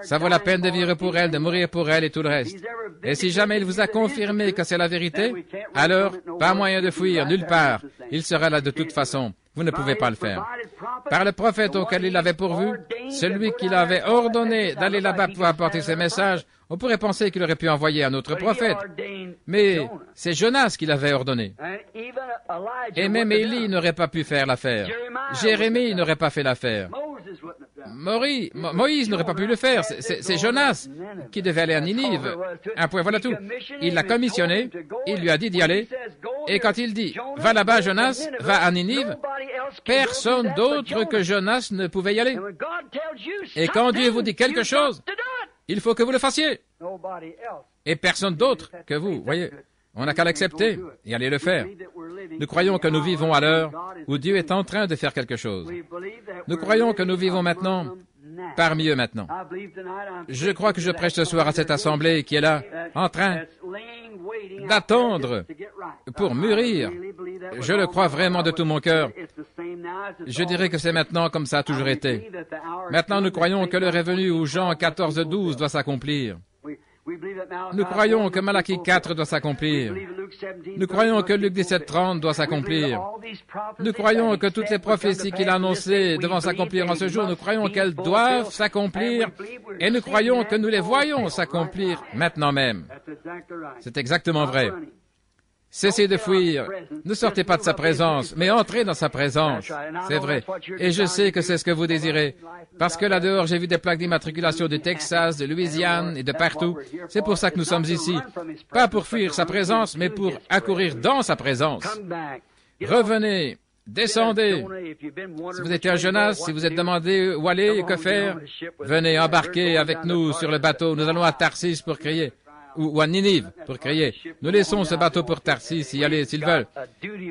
ça vaut la peine de vivre pour elle, de mourir pour elle et tout le reste. Et si jamais il vous a confirmé que c'est la vérité, alors, pas moyen de fuir, nulle part. Il sera là de toute façon. Vous ne pouvez pas le faire. Par le prophète auquel il avait pourvu, celui qui l'avait ordonné d'aller là-bas pour apporter ses messages, on pourrait penser qu'il aurait pu envoyer un autre prophète. Mais c'est Jonas qui l'avait ordonné. Et même Élie n'aurait pas pu faire l'affaire. Jérémie n'aurait pas fait l'affaire. Moïse n'aurait pas pu le faire. C'est Jonas qui devait aller à Ninive. Un point, voilà tout. Il l'a commissionné, il lui a dit d'y aller, et quand il dit « Va là-bas, Jonas, va à Ninive », personne d'autre que Jonas ne pouvait y aller. Et quand Dieu vous dit quelque chose, il faut que vous le fassiez. Et personne d'autre que vous, voyez. On n'a qu'à l'accepter et aller le faire. Nous croyons que nous vivons à l'heure où Dieu est en train de faire quelque chose. Nous croyons que nous vivons maintenant parmi eux maintenant. Je crois que je prêche ce soir à cette assemblée qui est là, en train d'attendre pour mûrir. Je le crois vraiment de tout mon cœur. Je dirais que c'est maintenant comme ça a toujours été. Maintenant, nous croyons que l'heure est venue où Jean 14:12 doit s'accomplir. Nous croyons que Malachie 4 doit s'accomplir. Nous croyons que Luc 17:30 doit s'accomplir. Nous croyons que toutes les prophéties qu'il a annoncées devront s'accomplir en ce jour. Nous croyons qu'elles doivent s'accomplir et nous croyons que nous les voyons s'accomplir maintenant même. C'est exactement vrai. Cessez de fuir. Ne sortez pas de sa présence, mais entrez dans sa présence. C'est vrai. Et je sais que c'est ce que vous désirez. Parce que là-dehors, j'ai vu des plaques d'immatriculation du Texas, de Louisiane et de partout. C'est pour ça que nous sommes ici. Pas pour fuir sa présence, mais pour accourir dans sa présence. Revenez. Descendez. Si vous étiez un Jonas, si vous êtes demandé où aller et que faire, venez embarquer avec nous sur le bateau. Nous allons à Tarsis pour crier. Ou à Ninive, pour crier. Nous laissons ce bateau pour Tarsis y aller s'ils veulent.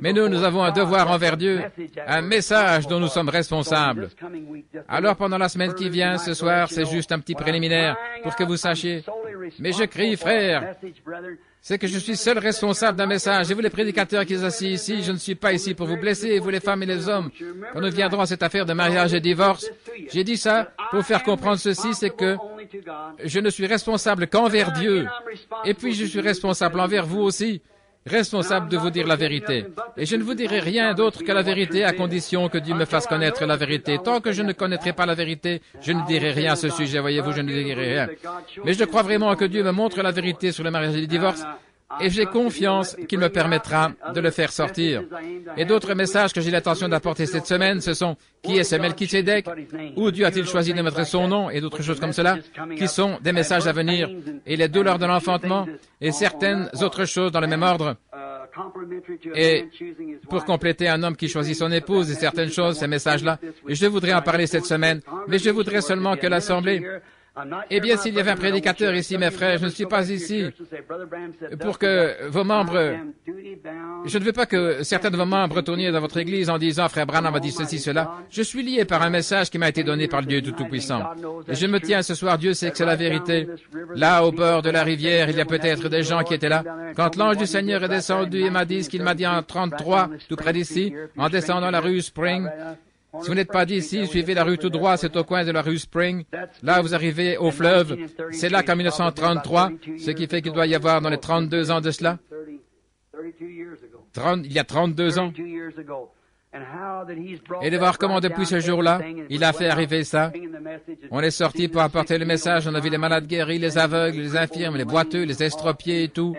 Mais nous avons un devoir envers Dieu, un message dont nous sommes responsables. Alors pendant la semaine qui vient, ce soir, c'est juste un petit préliminaire pour que vous sachiez. Mais je crie, frère, c'est que je suis seul responsable d'un message. Et vous les prédicateurs qui êtes assis ici, je ne suis pas ici pour vous blesser, et vous les femmes et les hommes. Quand nous viendrons à cette affaire de mariage et divorce, j'ai dit ça pour faire comprendre ceci, c'est que je ne suis responsable qu'envers Dieu. Et puis je suis responsable envers vous aussi, responsable de vous dire la vérité. Et je ne vous dirai rien d'autre que la vérité à condition que Dieu me fasse connaître la vérité. Tant que je ne connaîtrai pas la vérité, je ne dirai rien à ce sujet, voyez-vous, je ne dirai rien. Mais je crois vraiment que Dieu me montre la vérité sur le mariage et le divorce, et j'ai confiance qu'il me permettra de le faire sortir. Et d'autres messages que j'ai l'intention d'apporter cette semaine, ce sont qui est ce Melchisédek, où Dieu a-t-il choisi de mettre son nom, et d'autres choses comme cela, qui sont des messages à venir, et les douleurs de l'enfantement, et certaines autres choses dans le même ordre. Et pour compléter un homme qui choisit son épouse et certaines choses, ces messages-là, et je voudrais en parler cette semaine, mais je voudrais seulement que l'Assemblée... Eh bien, s'il y avait un prédicateur ici, mes frères, je ne suis pas ici pour que vos membres... Je ne veux pas que certains de vos membres tourniez dans votre église en disant « Frère Branham a dit ceci, cela ». Je suis lié par un message qui m'a été donné par le Dieu Tout-Puissant. Et je me tiens ce soir, Dieu sait que c'est la vérité. Là, au bord de la rivière, il y a peut-être des gens qui étaient là. Quand l'ange du Seigneur est descendu et m'a dit ce qu'il m'a dit en 33, tout près d'ici, en descendant la rue Spring, Si vous n'êtes pas d'ici, suivez la rue tout droit, c'est au coin de la rue Spring. Là, vous arrivez au fleuve. C'est là qu'en 1933, ce qui fait qu'il doit y avoir dans les 32 ans de cela, il y a 32 ans. Et de voir comment depuis ce jour-là, il a fait arriver ça. On est sorti pour apporter le message, on a vu les malades guéris, les aveugles, les infirmes, les boiteux, les estropiés et tout.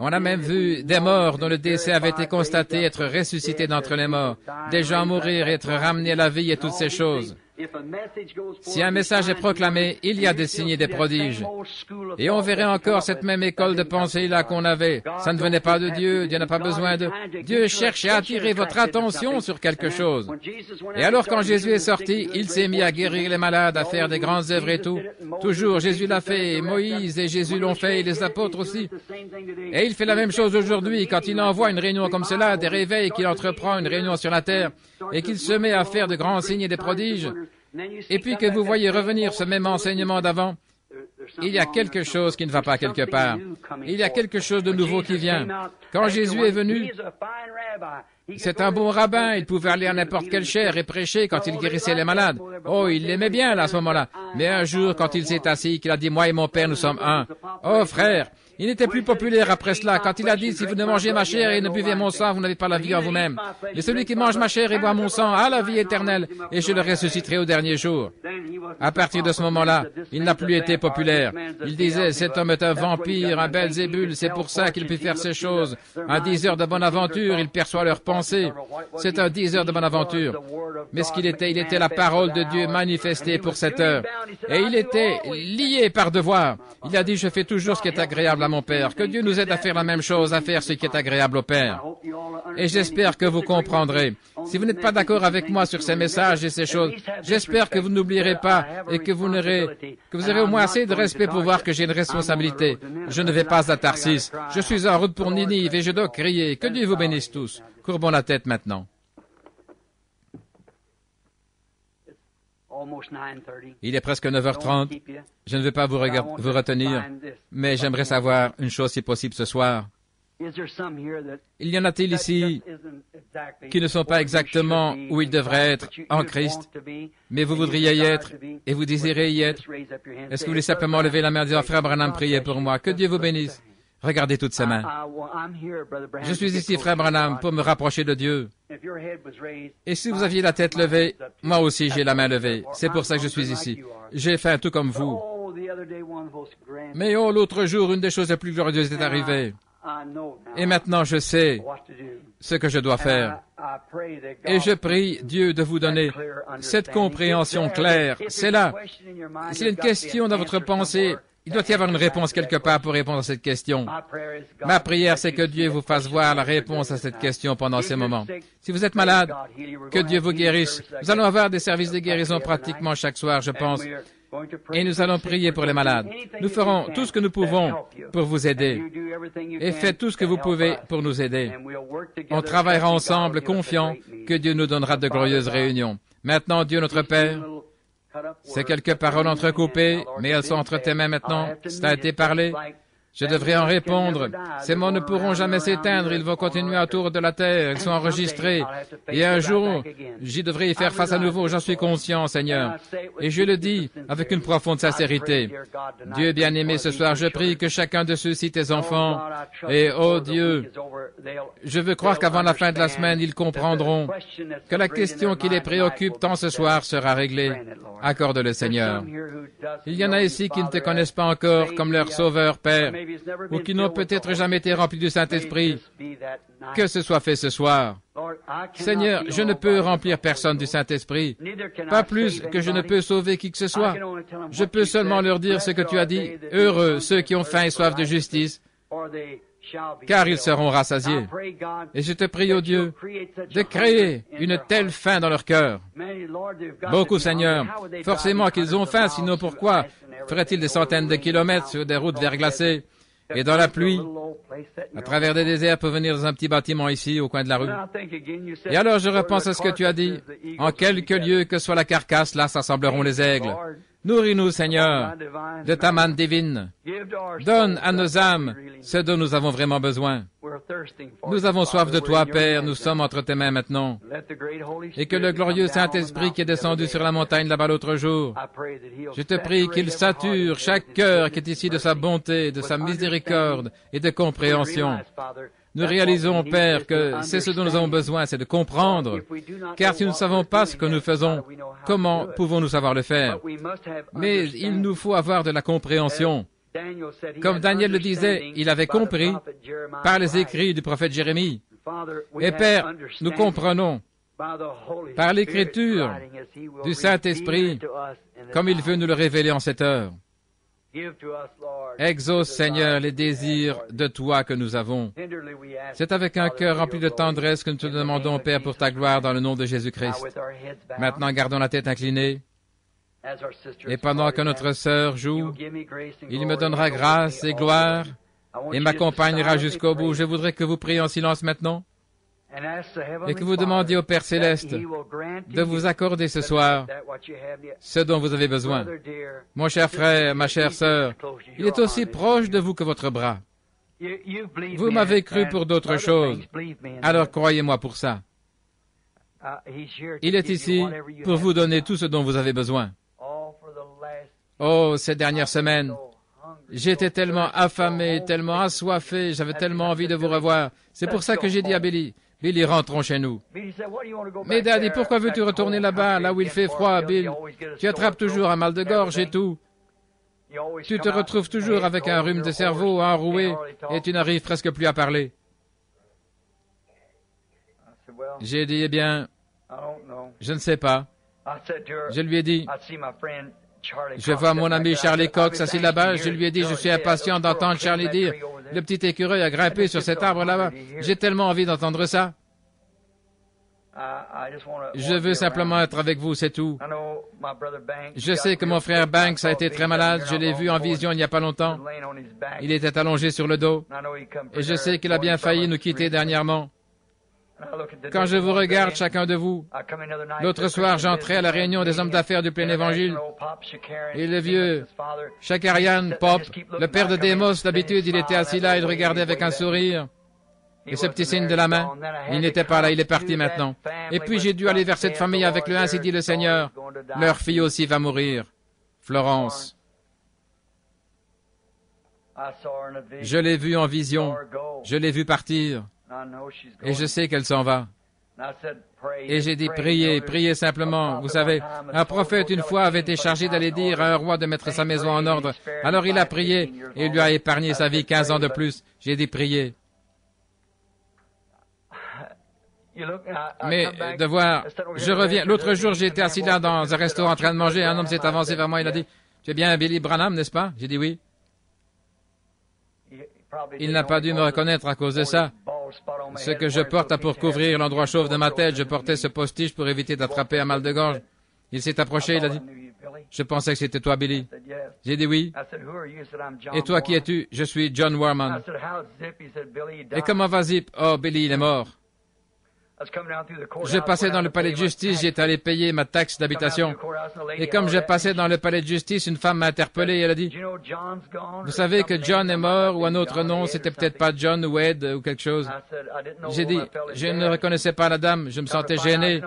On a même vu des morts dont le décès avait été constaté être ressuscités d'entre les morts, des gens mourir et être ramenés à la vie et toutes ces choses. Si un message est proclamé, il y a des signes et des prodiges. Et on verrait encore cette même école de pensée-là qu'on avait. Ça ne venait pas de Dieu, Dieu n'a pas besoin de... Dieu cherche à attirer votre attention sur quelque chose. Et alors quand Jésus est sorti, il s'est mis à guérir les malades, à faire des grandes œuvres et tout. Toujours, Jésus l'a fait, Moïse et Jésus l'ont fait, et les apôtres aussi. Et il fait la même chose aujourd'hui, quand il envoie une réunion comme cela, des réveils, qu'il entreprend une réunion sur la terre, et qu'il se met à faire de grands signes et des prodiges. Et puis que vous voyez revenir ce même enseignement d'avant, il y a quelque chose qui ne va pas quelque part. Il y a quelque chose de nouveau qui vient. Quand Jésus est venu, c'est un bon rabbin, il pouvait aller à n'importe quelle chaire et prêcher quand il guérissait les malades. Oh, il l'aimait bien là, à ce moment-là. Mais un jour, quand il s'est assis, qu'il a dit « Moi et mon Père, nous sommes un ». Oh, frère, il n'était plus populaire après cela, quand il a dit « Si vous ne mangez ma chair et ne buvez mon sang, vous n'avez pas la vie en vous-même. Mais celui qui mange ma chair et boit mon sang a la vie éternelle, et je le ressusciterai au dernier jour. » À partir de ce moment-là, il n'a plus été populaire. Il disait « Cet homme est un vampire, un Belzébul, c'est pour ça qu'il peut faire ces choses. Un diseur de bonne aventure, il perçoit leurs pensées. C'est un diseur de bonne aventure. » Mais ce qu'il était la parole de Dieu manifestée pour cette heure. Et il était lié par devoir. Il a dit « Je fais toujours ce qui est agréable à mon Père. » Que Dieu nous aide à faire la même chose, à faire ce qui est agréable au Père. Et j'espère que vous comprendrez. Si vous n'êtes pas d'accord avec moi sur ces messages et ces choses, j'espère que vous n'oublierez pas et que vous aurez au moins assez de respect pour voir que j'ai une responsabilité. Je ne vais pas à Tarsis. Je suis en route pour Ninive et je dois crier. Que Dieu vous bénisse tous. Courbons la tête maintenant. Il est presque 9h30. Je ne vais pas vous retenir, mais j'aimerais savoir une chose si possible ce soir. Il y en a-t-il ici qui ne sont pas exactement où ils devraient être en Christ, mais vous voudriez y être et vous désirez y être? Est-ce que vous voulez simplement lever la main et dire « Frère Branham, priez pour moi. Que Dieu vous bénisse. » Regardez toutes ces mains. Je suis ici, Frère Branham, pour me rapprocher de Dieu. Et si vous aviez la tête levée, moi aussi j'ai la main levée. C'est pour ça que je suis ici. J'ai fait tout comme vous. Mais oh, l'autre jour, une des choses les plus glorieuses est arrivée. Et maintenant, je sais ce que je dois faire. Et je prie Dieu de vous donner cette compréhension claire. C'est là. S'il y a une question dans votre pensée, il doit y avoir une réponse quelque part pour répondre à cette question. Ma prière, c'est que Dieu vous fasse voir la réponse à cette question pendant ces moments. Si vous êtes malade, que Dieu vous guérisse. Nous allons avoir des services de guérison pratiquement chaque soir, je pense. Et nous allons prier pour les malades. Nous ferons tout ce que nous pouvons pour vous aider. Et faites tout ce que vous pouvez pour nous aider. On travaillera ensemble, confiants que Dieu nous donnera de glorieuses réunions. Maintenant, Dieu notre Père, c'est quelques paroles entrecoupées, mais elles sont entre tes mains maintenant. Ça a été parlé. Je devrais en répondre. Ces mots ne pourront jamais s'éteindre. Ils vont continuer autour de la terre. Ils sont enregistrés. Et un jour, j'y devrais y faire face à nouveau. J'en suis conscient, Seigneur. Et je le dis avec une profonde sincérité. Dieu bien-aimé, ce soir, je prie que chacun de ceux-ci, tes enfants, et oh Dieu, je veux croire qu'avant la fin de la semaine, ils comprendront que la question qui les préoccupe tant ce soir sera réglée. Accorde-le, Seigneur. Il y en a ici qui ne te connaissent pas encore comme leur Sauveur, Père, ou qui n'ont peut-être jamais été remplis du Saint-Esprit. Que ce soit fait ce soir. Seigneur, je ne peux remplir personne du Saint-Esprit, pas plus que je ne peux sauver qui que ce soit. Je peux seulement leur dire ce que tu as dit. Heureux ceux qui ont faim et soif de justice, car ils seront rassasiés. Et je te prie, ô Dieu, de créer une telle faim dans leur cœur. Beaucoup, Seigneur, forcément qu'ils ont faim, sinon pourquoi feraient-ils des centaines de kilomètres sur des routes verglacées et dans la pluie, à travers des déserts pour venir dans un petit bâtiment ici, au coin de la rue? Et alors je repense à ce que tu as dit. En quelque lieu que soit la carcasse, là s'assembleront les aigles. Nourris-nous, Seigneur, de ta manne divine. Donne à nos âmes ce dont nous avons vraiment besoin. Nous avons soif de toi, Père, nous sommes entre tes mains maintenant. Et que le glorieux Saint-Esprit qui est descendu sur la montagne là-bas l'autre jour, je te prie qu'il sature chaque cœur qui est ici de sa bonté, de sa miséricorde et de compréhension. Nous réalisons, Père, que c'est ce dont nous avons besoin, c'est de comprendre. Car si nous ne savons pas ce que nous faisons, comment pouvons-nous savoir le faire? Mais il nous faut avoir de la compréhension. Comme Daniel le disait, il avait compris par les écrits du prophète Jérémie. Et Père, nous comprenons par l'écriture du Saint-Esprit, comme il veut nous le révéler en cette heure. Exauce, Seigneur, les désirs de toi que nous avons. C'est avec un cœur rempli de tendresse que nous te demandons, Père, pour ta gloire, dans le nom de Jésus-Christ. Maintenant, gardons la tête inclinée. Et pendant que notre sœur joue, il me donnera grâce et gloire et m'accompagnera jusqu'au bout. Je voudrais que vous priez en silence maintenant et que vous demandiez au Père Céleste de vous accorder ce soir ce dont vous avez besoin. Mon cher frère, ma chère sœur, il est aussi proche de vous que votre bras. Vous m'avez cru pour d'autres choses, alors croyez-moi pour ça. Il est ici pour vous donner tout ce dont vous avez besoin. Oh, ces dernières semaines, j'étais tellement affamé, tellement assoiffé, j'avais tellement envie de vous revoir. C'est pour ça que j'ai dit à Billy, Billy, rentrons chez nous. Mais Daddy, pourquoi veux-tu retourner là-bas, là où il fait froid, Bill? Tu attrapes toujours un mal de gorge et tout. Tu te retrouves toujours avec un rhume de cerveau enroué et tu n'arrives presque plus à parler. J'ai dit, eh bien, je ne sais pas. Je lui ai dit, je vois mon ami Charlie Cox assis là-bas. Je lui ai dit, je suis impatient d'entendre Charlie dire, le petit écureuil a grimpé sur cet arbre là-bas. J'ai tellement envie d'entendre ça. Je veux simplement être avec vous, c'est tout. Je sais que mon frère Banks a été très malade. Je l'ai vu en vision il n'y a pas longtemps. Il était allongé sur le dos. Et je sais qu'il a bien failli nous quitter dernièrement. Quand je vous regarde, chacun de vous, l'autre soir, j'entrais à la réunion des hommes d'affaires du plein évangile, et le vieux Shakarian Pop, le père de Démos, d'habitude, il était assis là, il regardait avec un sourire, et ce petit signe de la main, il n'était pas là, il est parti maintenant. Et puis j'ai dû aller vers cette famille avec le ainsi dit le Seigneur, leur fille aussi va mourir, Florence. Je l'ai vue en vision, je l'ai vue partir. Et je sais qu'elle s'en va. Et j'ai dit, priez, priez simplement. Vous savez, un prophète une fois avait été chargé d'aller dire à un roi de mettre sa maison en ordre. Alors il a prié et il lui a épargné sa vie 15 ans de plus. J'ai dit, priez. Mais de voir, je reviens. L'autre jour, j'étais assis là dans un restaurant en train de manger. Un homme s'est avancé vers moi. Il a dit, tu es bien Billy Branham, n'est-ce pas? J'ai dit oui. Il n'a pas dû me reconnaître à cause de ça. Ce que je porte a pour couvrir l'endroit chauve de ma tête. Je portais ce postiche pour éviter d'attraper un mal de gorge. Il s'est approché, il a dit, je pensais que c'était toi, Billy. J'ai dit oui. Et toi, qui es-tu? Je suis John Warman. Et comment va Zip? Oh, Billy, il est mort. Je passais dans le palais de justice, j'étais allé payer ma taxe d'habitation. Et comme je passais dans le palais de justice, une femme m'a interpellé et elle a dit, vous savez que John est mort, ou un autre nom, c'était peut-être pas John ou Ed ou quelque chose. J'ai dit, je ne reconnaissais pas la dame, je me sentais gêné.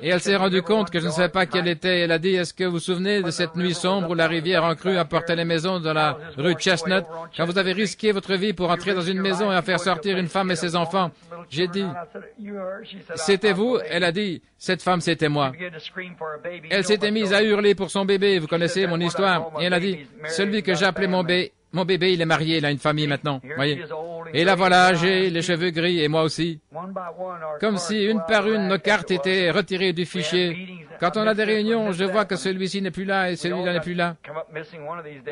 Et elle s'est rendue compte que je ne savais pas qui elle était. Elle a dit, est-ce que vous vous souvenez de cette nuit sombre où la rivière en crue emportait les maisons dans la rue Chestnut, quand vous avez risqué votre vie pour entrer dans une maison et en faire sortir une femme et ses enfants? J'ai dit, c'était vous? Elle a dit, cette femme, c'était moi. Elle s'était mise à hurler pour son bébé, vous connaissez mon histoire. Et elle a dit, celui que j'appelais mon bébé, il est marié, il a une famille maintenant. Voyez. Et la voilà âgée, les cheveux gris, et moi aussi. Comme si, une par une, nos cartes étaient retirées du fichier. Quand on a des réunions, je vois que celui-ci n'est plus là et celui-là n'est plus là.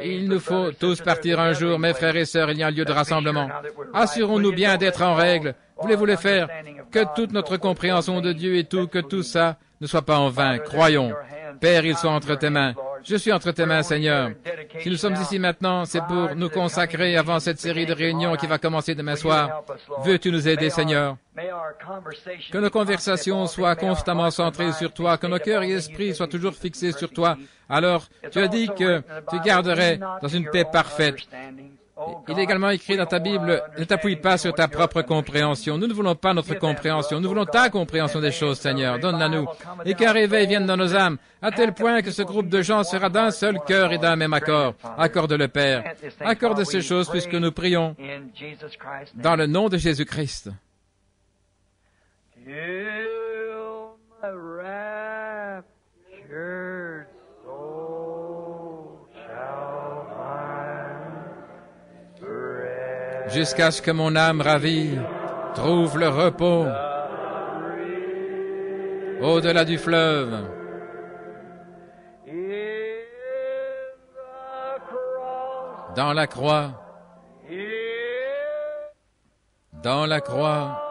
Il nous faut tous partir un jour, mes frères et sœurs, il y a un lieu de rassemblement. Assurons-nous bien d'être en règle. Voulez-vous le faire? Que toute notre compréhension de Dieu et tout, que tout ça ne soit pas en vain. Croyons. Père, ils sont entre tes mains. Je suis entre tes mains, Seigneur. Si nous sommes ici maintenant, c'est pour nous consacrer avant cette série de réunions qui va commencer demain soir. Veux-tu nous aider, Seigneur? Que nos conversations soient constamment centrées sur toi, que nos cœurs et esprits soient toujours fixés sur toi. Alors, tu as dit que tu garderais dans une paix parfaite. Il est également écrit dans ta Bible, ne t'appuie pas sur ta propre compréhension. Nous ne voulons pas notre compréhension, nous voulons ta compréhension des choses, Seigneur. Donne-la nous. Et qu'un réveil vienne dans nos âmes, à tel point que ce groupe de gens sera d'un seul cœur et d'un même accord. Accorde le Père. Accorde ces choses puisque nous prions dans le nom de Jésus-Christ. Jusqu'à ce que mon âme ravie trouve le repos au-delà du fleuve. Dans la croix, dans la croix,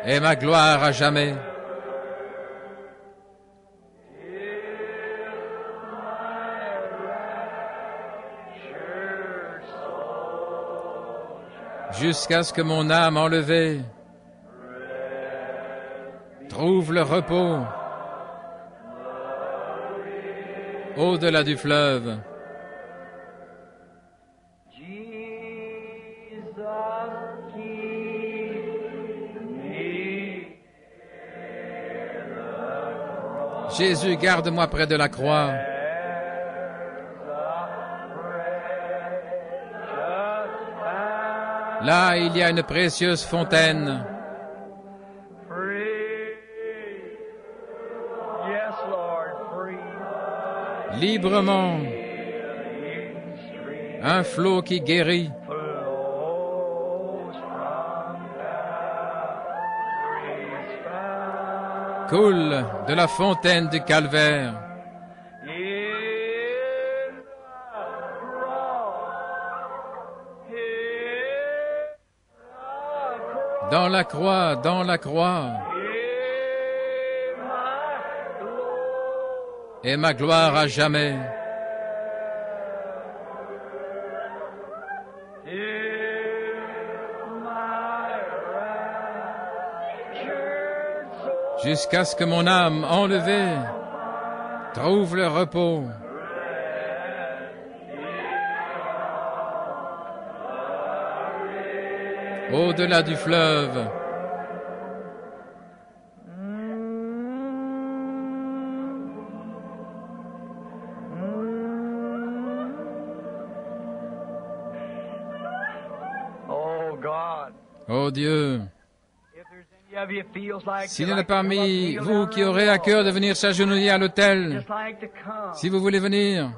et ma gloire à jamais. Jusqu'à ce que mon âme enlevée trouve le repos au-delà du fleuve. Jésus, garde-moi près de la croix. Là, il y a une précieuse fontaine. Librement, un flot qui guérit. Coule de la fontaine du Calvaire. Dans la croix, dans la croix. Et ma gloire à jamais. Jusqu'à ce que mon âme enlevée trouve le repos. Au-delà du fleuve. Oh Dieu, s'il y en a parmi vous qui aurez à cœur de venir s'agenouiller à l'autel, si vous voulez venir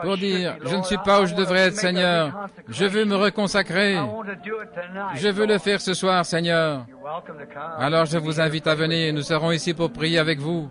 pour dire « Je ne suis pas où je devrais être, Seigneur, je veux me reconsacrer, je veux le faire ce soir, Seigneur », alors je vous invite à venir, nous serons ici pour prier avec vous.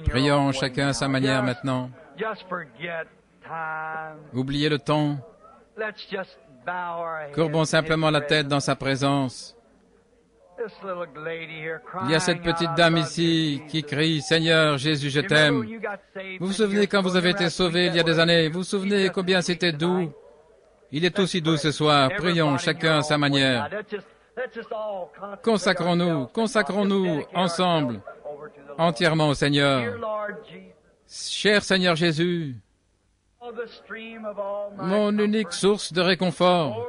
Prions chacun à sa manière maintenant. Oubliez le temps. Courbons simplement la tête dans sa présence. Il y a cette petite dame ici qui crie « Seigneur Jésus, je t'aime ». Vous vous souvenez quand vous avez été sauvé il y a des années? Vous vous souvenez combien c'était doux? Il est aussi doux ce soir. Prions chacun à sa manière. Consacrons-nous ensemble, entièrement au Seigneur. Cher Seigneur Jésus, mon unique source de réconfort,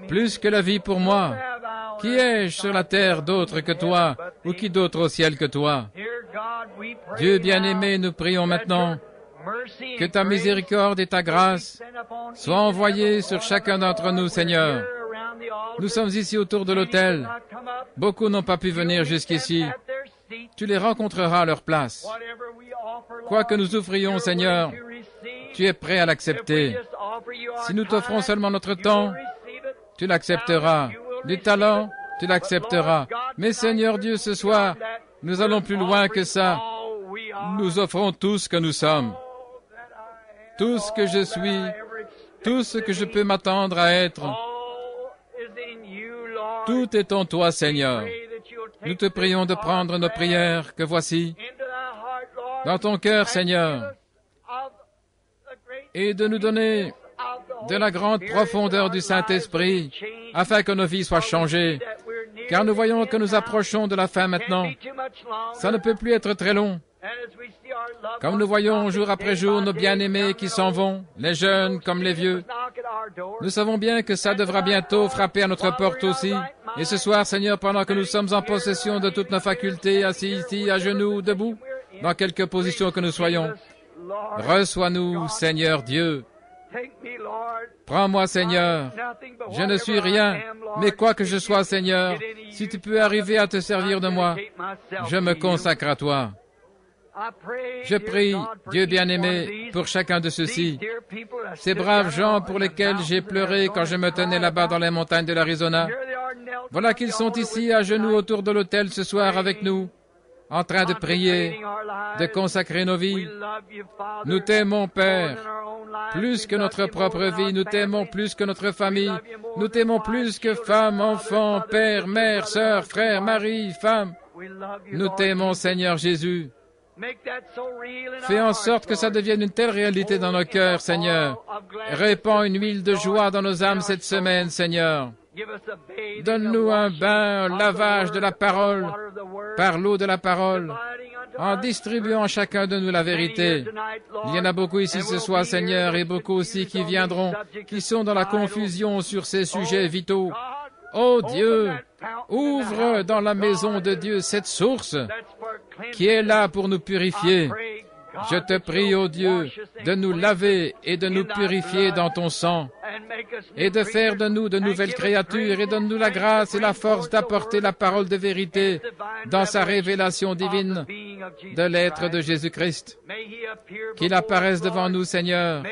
plus que la vie pour moi. Qui ai-je sur la terre d'autre que toi, ou qui d'autre au ciel que toi? Dieu bien-aimé, nous prions maintenant que ta miséricorde et ta grâce soient envoyées sur chacun d'entre nous, Seigneur. Nous sommes ici autour de l'autel. Beaucoup n'ont pas pu venir jusqu'ici. Tu les rencontreras à leur place. Quoi que nous offrions, Seigneur, tu es prêt à l'accepter. Si nous t'offrons seulement notre temps, tu l'accepteras. Du talent, tu l'accepteras. Mais Seigneur Dieu, ce soir, nous allons plus loin que ça. Nous offrons tout ce que nous sommes, tout ce que je suis, tout ce que je peux m'attendre à être. Tout est en toi, Seigneur. Nous te prions de prendre nos prières que voici dans ton cœur, Seigneur, et de nous donner de la grande profondeur du Saint-Esprit, afin que nos vies soient changées, car nous voyons que nous approchons de la fin maintenant. Ça ne peut plus être très long. Comme nous voyons jour après jour nos bien-aimés qui s'en vont, les jeunes comme les vieux, nous savons bien que ça devra bientôt frapper à notre porte aussi. Et ce soir, Seigneur, pendant que nous sommes en possession de toutes nos facultés, assis ici, à genoux, debout, dans quelque position que nous soyons, reçois-nous, Seigneur Dieu. Prends-moi, Seigneur. Je ne suis rien, mais quoi que je sois, Seigneur, si tu peux arriver à te servir de moi, je me consacre à toi. Je prie, Dieu bien-aimé, pour chacun de ceux-ci, ces braves gens pour lesquels j'ai pleuré quand je me tenais là-bas dans les montagnes de l'Arizona. Voilà qu'ils sont ici à genoux autour de l'autel ce soir avec nous, en train de prier, de consacrer nos vies. Nous t'aimons, Père, plus que notre propre vie. Nous t'aimons plus que notre famille. Nous t'aimons plus que femmes, enfants, père, mère, sœur, frère, mari, femme. Nous t'aimons, Seigneur Jésus. Fais en sorte que ça devienne une telle réalité dans nos cœurs, Seigneur. Répands une huile de joie dans nos âmes cette semaine, Seigneur. Donne-nous un bain, un lavage de la parole, par l'eau de la parole, en distribuant à chacun de nous la vérité. Il y en a beaucoup ici ce soir, Seigneur, et beaucoup aussi qui viendront, qui sont dans la confusion sur ces sujets vitaux. Ô Dieu, ouvre dans la maison de Dieu cette source qui est là pour nous purifier. Je te prie, ô Dieu, de nous laver et de nous purifier dans ton sang, et de faire de nous de nouvelles créatures, et donne-nous la grâce et la force d'apporter la parole de vérité dans sa révélation divine de l'être de Jésus-Christ. Qu'il apparaisse devant nous, Seigneur,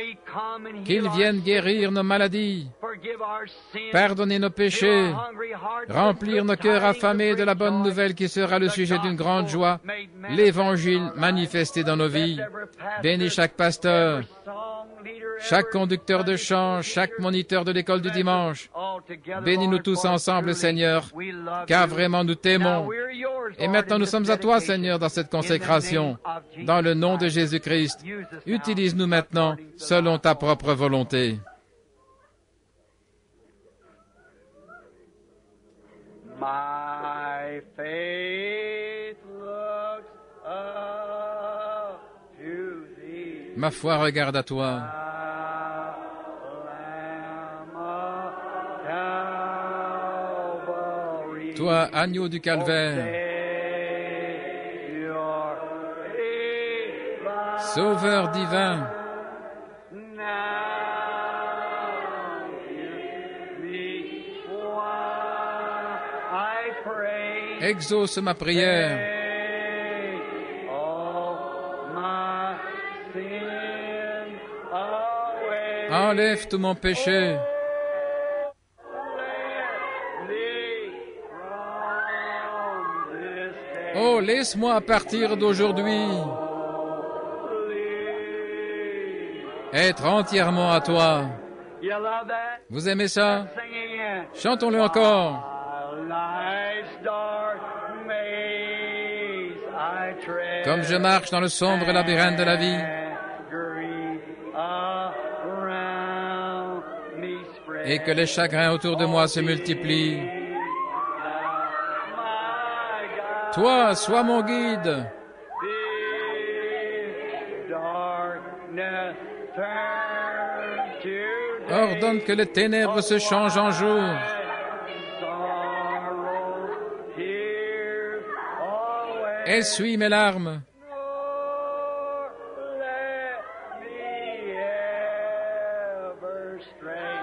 qu'il vienne guérir nos maladies, pardonner nos péchés, remplir nos cœurs affamés de la bonne nouvelle qui sera le sujet d'une grande joie, l'Évangile manifesté dans nos vies. Bénis chaque pasteur, chaque conducteur de chant, chaque moniteur de l'école du dimanche. Bénis-nous tous ensemble, Seigneur, car vraiment nous t'aimons. Et maintenant nous sommes à toi, Seigneur, dans cette consécration. Dans le nom de Jésus-Christ, utilise-nous maintenant selon ta propre volonté. My faith looks up to thee. Ma foi regarde à toi. Toi, agneau du calvaire, Sauveur divin, exauce ma prière. Enlève tout mon péché. Oh, laisse-moi à partir d'aujourd'hui être entièrement à toi. You love that? Vous aimez ça? Sing again. Chantons-le encore. Life's dark maze I tread. Comme je marche dans le sombre labyrinthe de la vie, Grief around me spread. et que les chagrins autour de moi se multiplient, My God, toi, sois mon guide. this darkness turn to day. Ordonne que les ténèbres se changent en jour. Sorrow, tears, always. Essuie mes larmes. Lord, let me ever stray.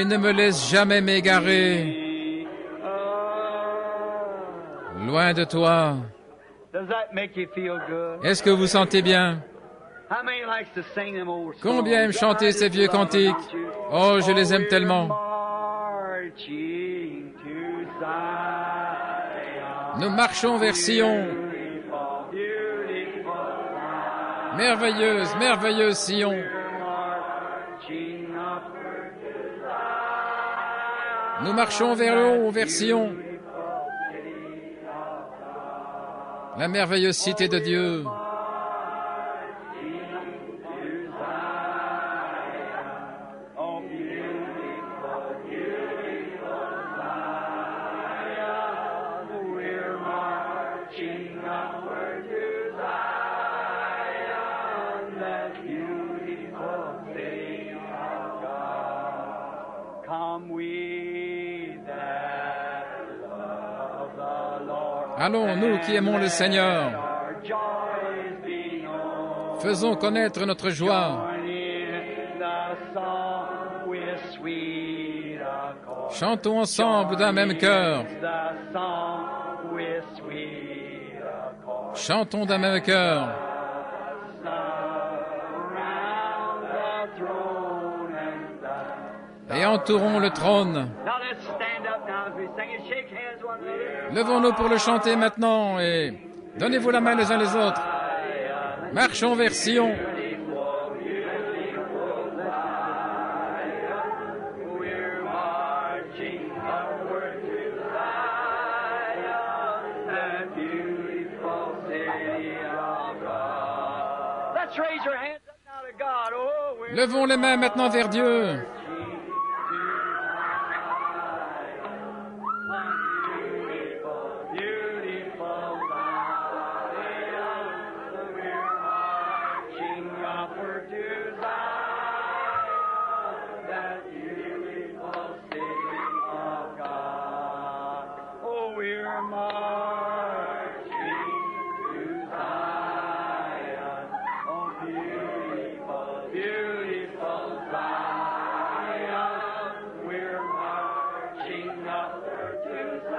Et ne me laisse jamais m'égarer loin de toi. Does that make you feel good? Est-ce que vous sentez bien? How many likes to sing them old songs? Combien aiment chanter ces vieux cantiques? Oh, je les aime tellement. Marching to Zion. Nous marchons vers Sion. Beautiful, Merveilleuse, merveilleuse Sion. marching upward to Zion. Nous marchons vers le haut, vers Sion. La merveilleuse cité de Dieu. Oh, beautiful, beautiful Zion. We're marching upward to Zion, that beautiful city of God. Come we that love the Lord. Allons, nous qui aimons le Seigneur, Our joys be known. faisons connaître notre joie. Join in the song with sweet accord. Chantons ensemble d'un même cœur. The song with sweet accord. Chantons d'un même cœur. Around the throne and the... Et entourons le trône. Now let's stand up now as we sing and shake hands one another. Levons-nous pour le chanter maintenant et donnez-vous la main les uns les autres. Marchons vers Sion. We're marching upward to Zion, that beautiful city of God. Let's raise your hands up now to God. Oh, we're Levons les mains maintenant vers Dieu. beautiful Zion. We're marching upward to Zion, that beautiful city of God. Oh, we're marching to Zion. Oh, beautiful, beautiful Zion. We're marching upward to Zion.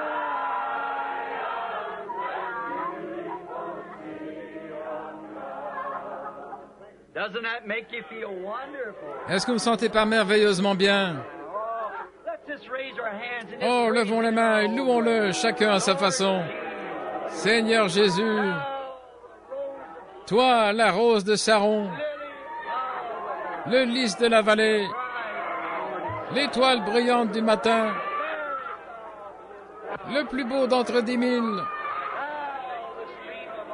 Doesn't that make you feel wonderful? Est-ce que vous ne sentez pas merveilleusement bien? Oh, let's just raise our hands and Oh, just levons les mains et louons-le, chacun à sa façon. Seigneur Jésus, toi, la rose de Saron, le lys de la vallée, l'étoile brillante du matin, le plus beau d'entre 10 000,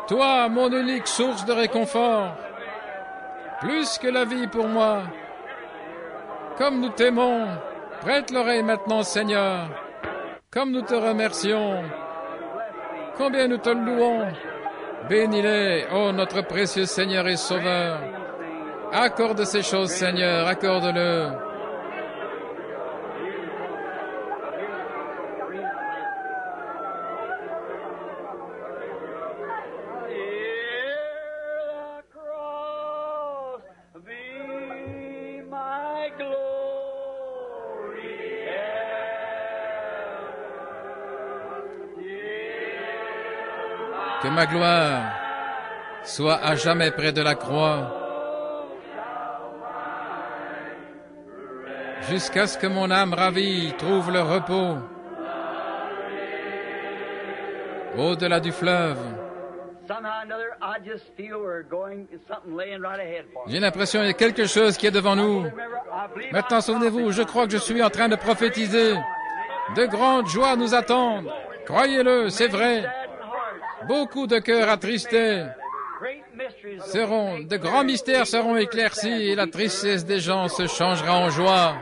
toi, mon unique source de réconfort, plus que la vie pour moi. Comme nous t'aimons, prête l'oreille maintenant, Seigneur. Comme nous te remercions, combien nous te louons. Bénis-les, ô notre précieux Seigneur et Sauveur. Accorde ces choses, Seigneur, accorde-le. Hear the cross be my glory Que ma gloire soit à jamais près de la croix, jusqu'à ce que mon âme ravie trouve le repos. au-delà du fleuve. J'ai l'impression qu'il y a quelque chose qui est devant nous. Maintenant, souvenez-vous, je crois que je suis en train de prophétiser. De grandes joies nous attendent. Croyez-le, c'est vrai. Beaucoup de cœurs attristés de grands mystères seront éclaircis et la tristesse des gens se changera en joie.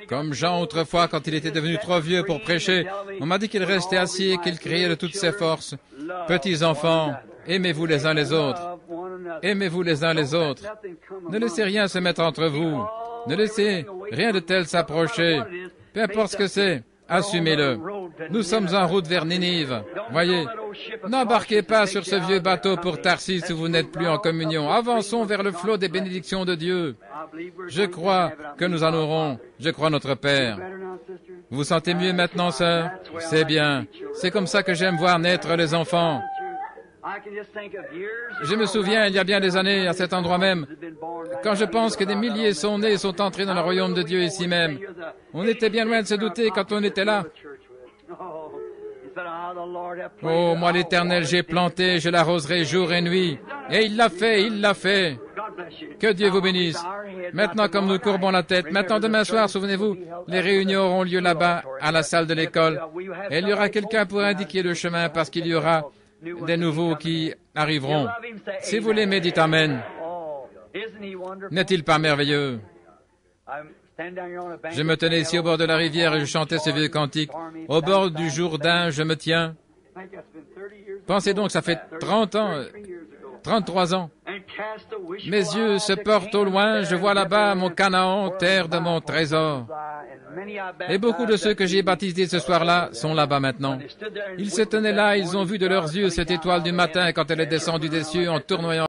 Comme Jean autrefois, quand il était devenu trop vieux pour prêcher, on m'a dit qu'il restait assis et qu'il criait de toutes ses forces. Petits enfants, aimez-vous les uns les autres. Aimez-vous les uns les autres. Ne laissez rien se mettre entre vous. Ne laissez rien de tel s'approcher. Peu importe ce que c'est, assumez-le. Nous sommes en route vers Ninive. Voyez, n'embarquez pas sur ce vieux bateau pour Tarsis où vous n'êtes plus en communion. Avançons vers le flot des bénédictions de Dieu. Je crois que nous en aurons. Je crois notre Père. Vous vous sentez mieux maintenant, sœur? C'est bien. C'est comme ça que j'aime voir naître les enfants. Je me souviens, il y a bien des années, à cet endroit même, quand je pense que des milliers sont nés et sont entrés dans le royaume de Dieu ici même. On était bien loin de se douter quand on était là. Oh, moi l'Éternel, j'ai planté, je l'arroserai jour et nuit. Et il l'a fait, il l'a fait. Que Dieu vous bénisse. Maintenant, comme nous courbons la tête, maintenant demain soir, souvenez-vous, les réunions auront lieu là-bas, à la salle de l'école. Et il y aura quelqu'un pour indiquer le chemin parce qu'il y aura des nouveaux qui arriveront. Si vous l'aimez, dites Amen. N'est-il pas merveilleux? Je me tenais ici au bord de la rivière et je chantais ce vieux cantique. Au bord du Jourdain, je me tiens. Pensez donc, ça fait 30 ans, 33 ans. Mes yeux se portent au loin, je vois là-bas mon Canaan, terre de mon trésor. Et beaucoup de ceux que j'ai baptisés ce soir-là sont là-bas maintenant. Ils se tenaient là, ils ont vu de leurs yeux cette étoile du matin quand elle est descendue des cieux en tournoyant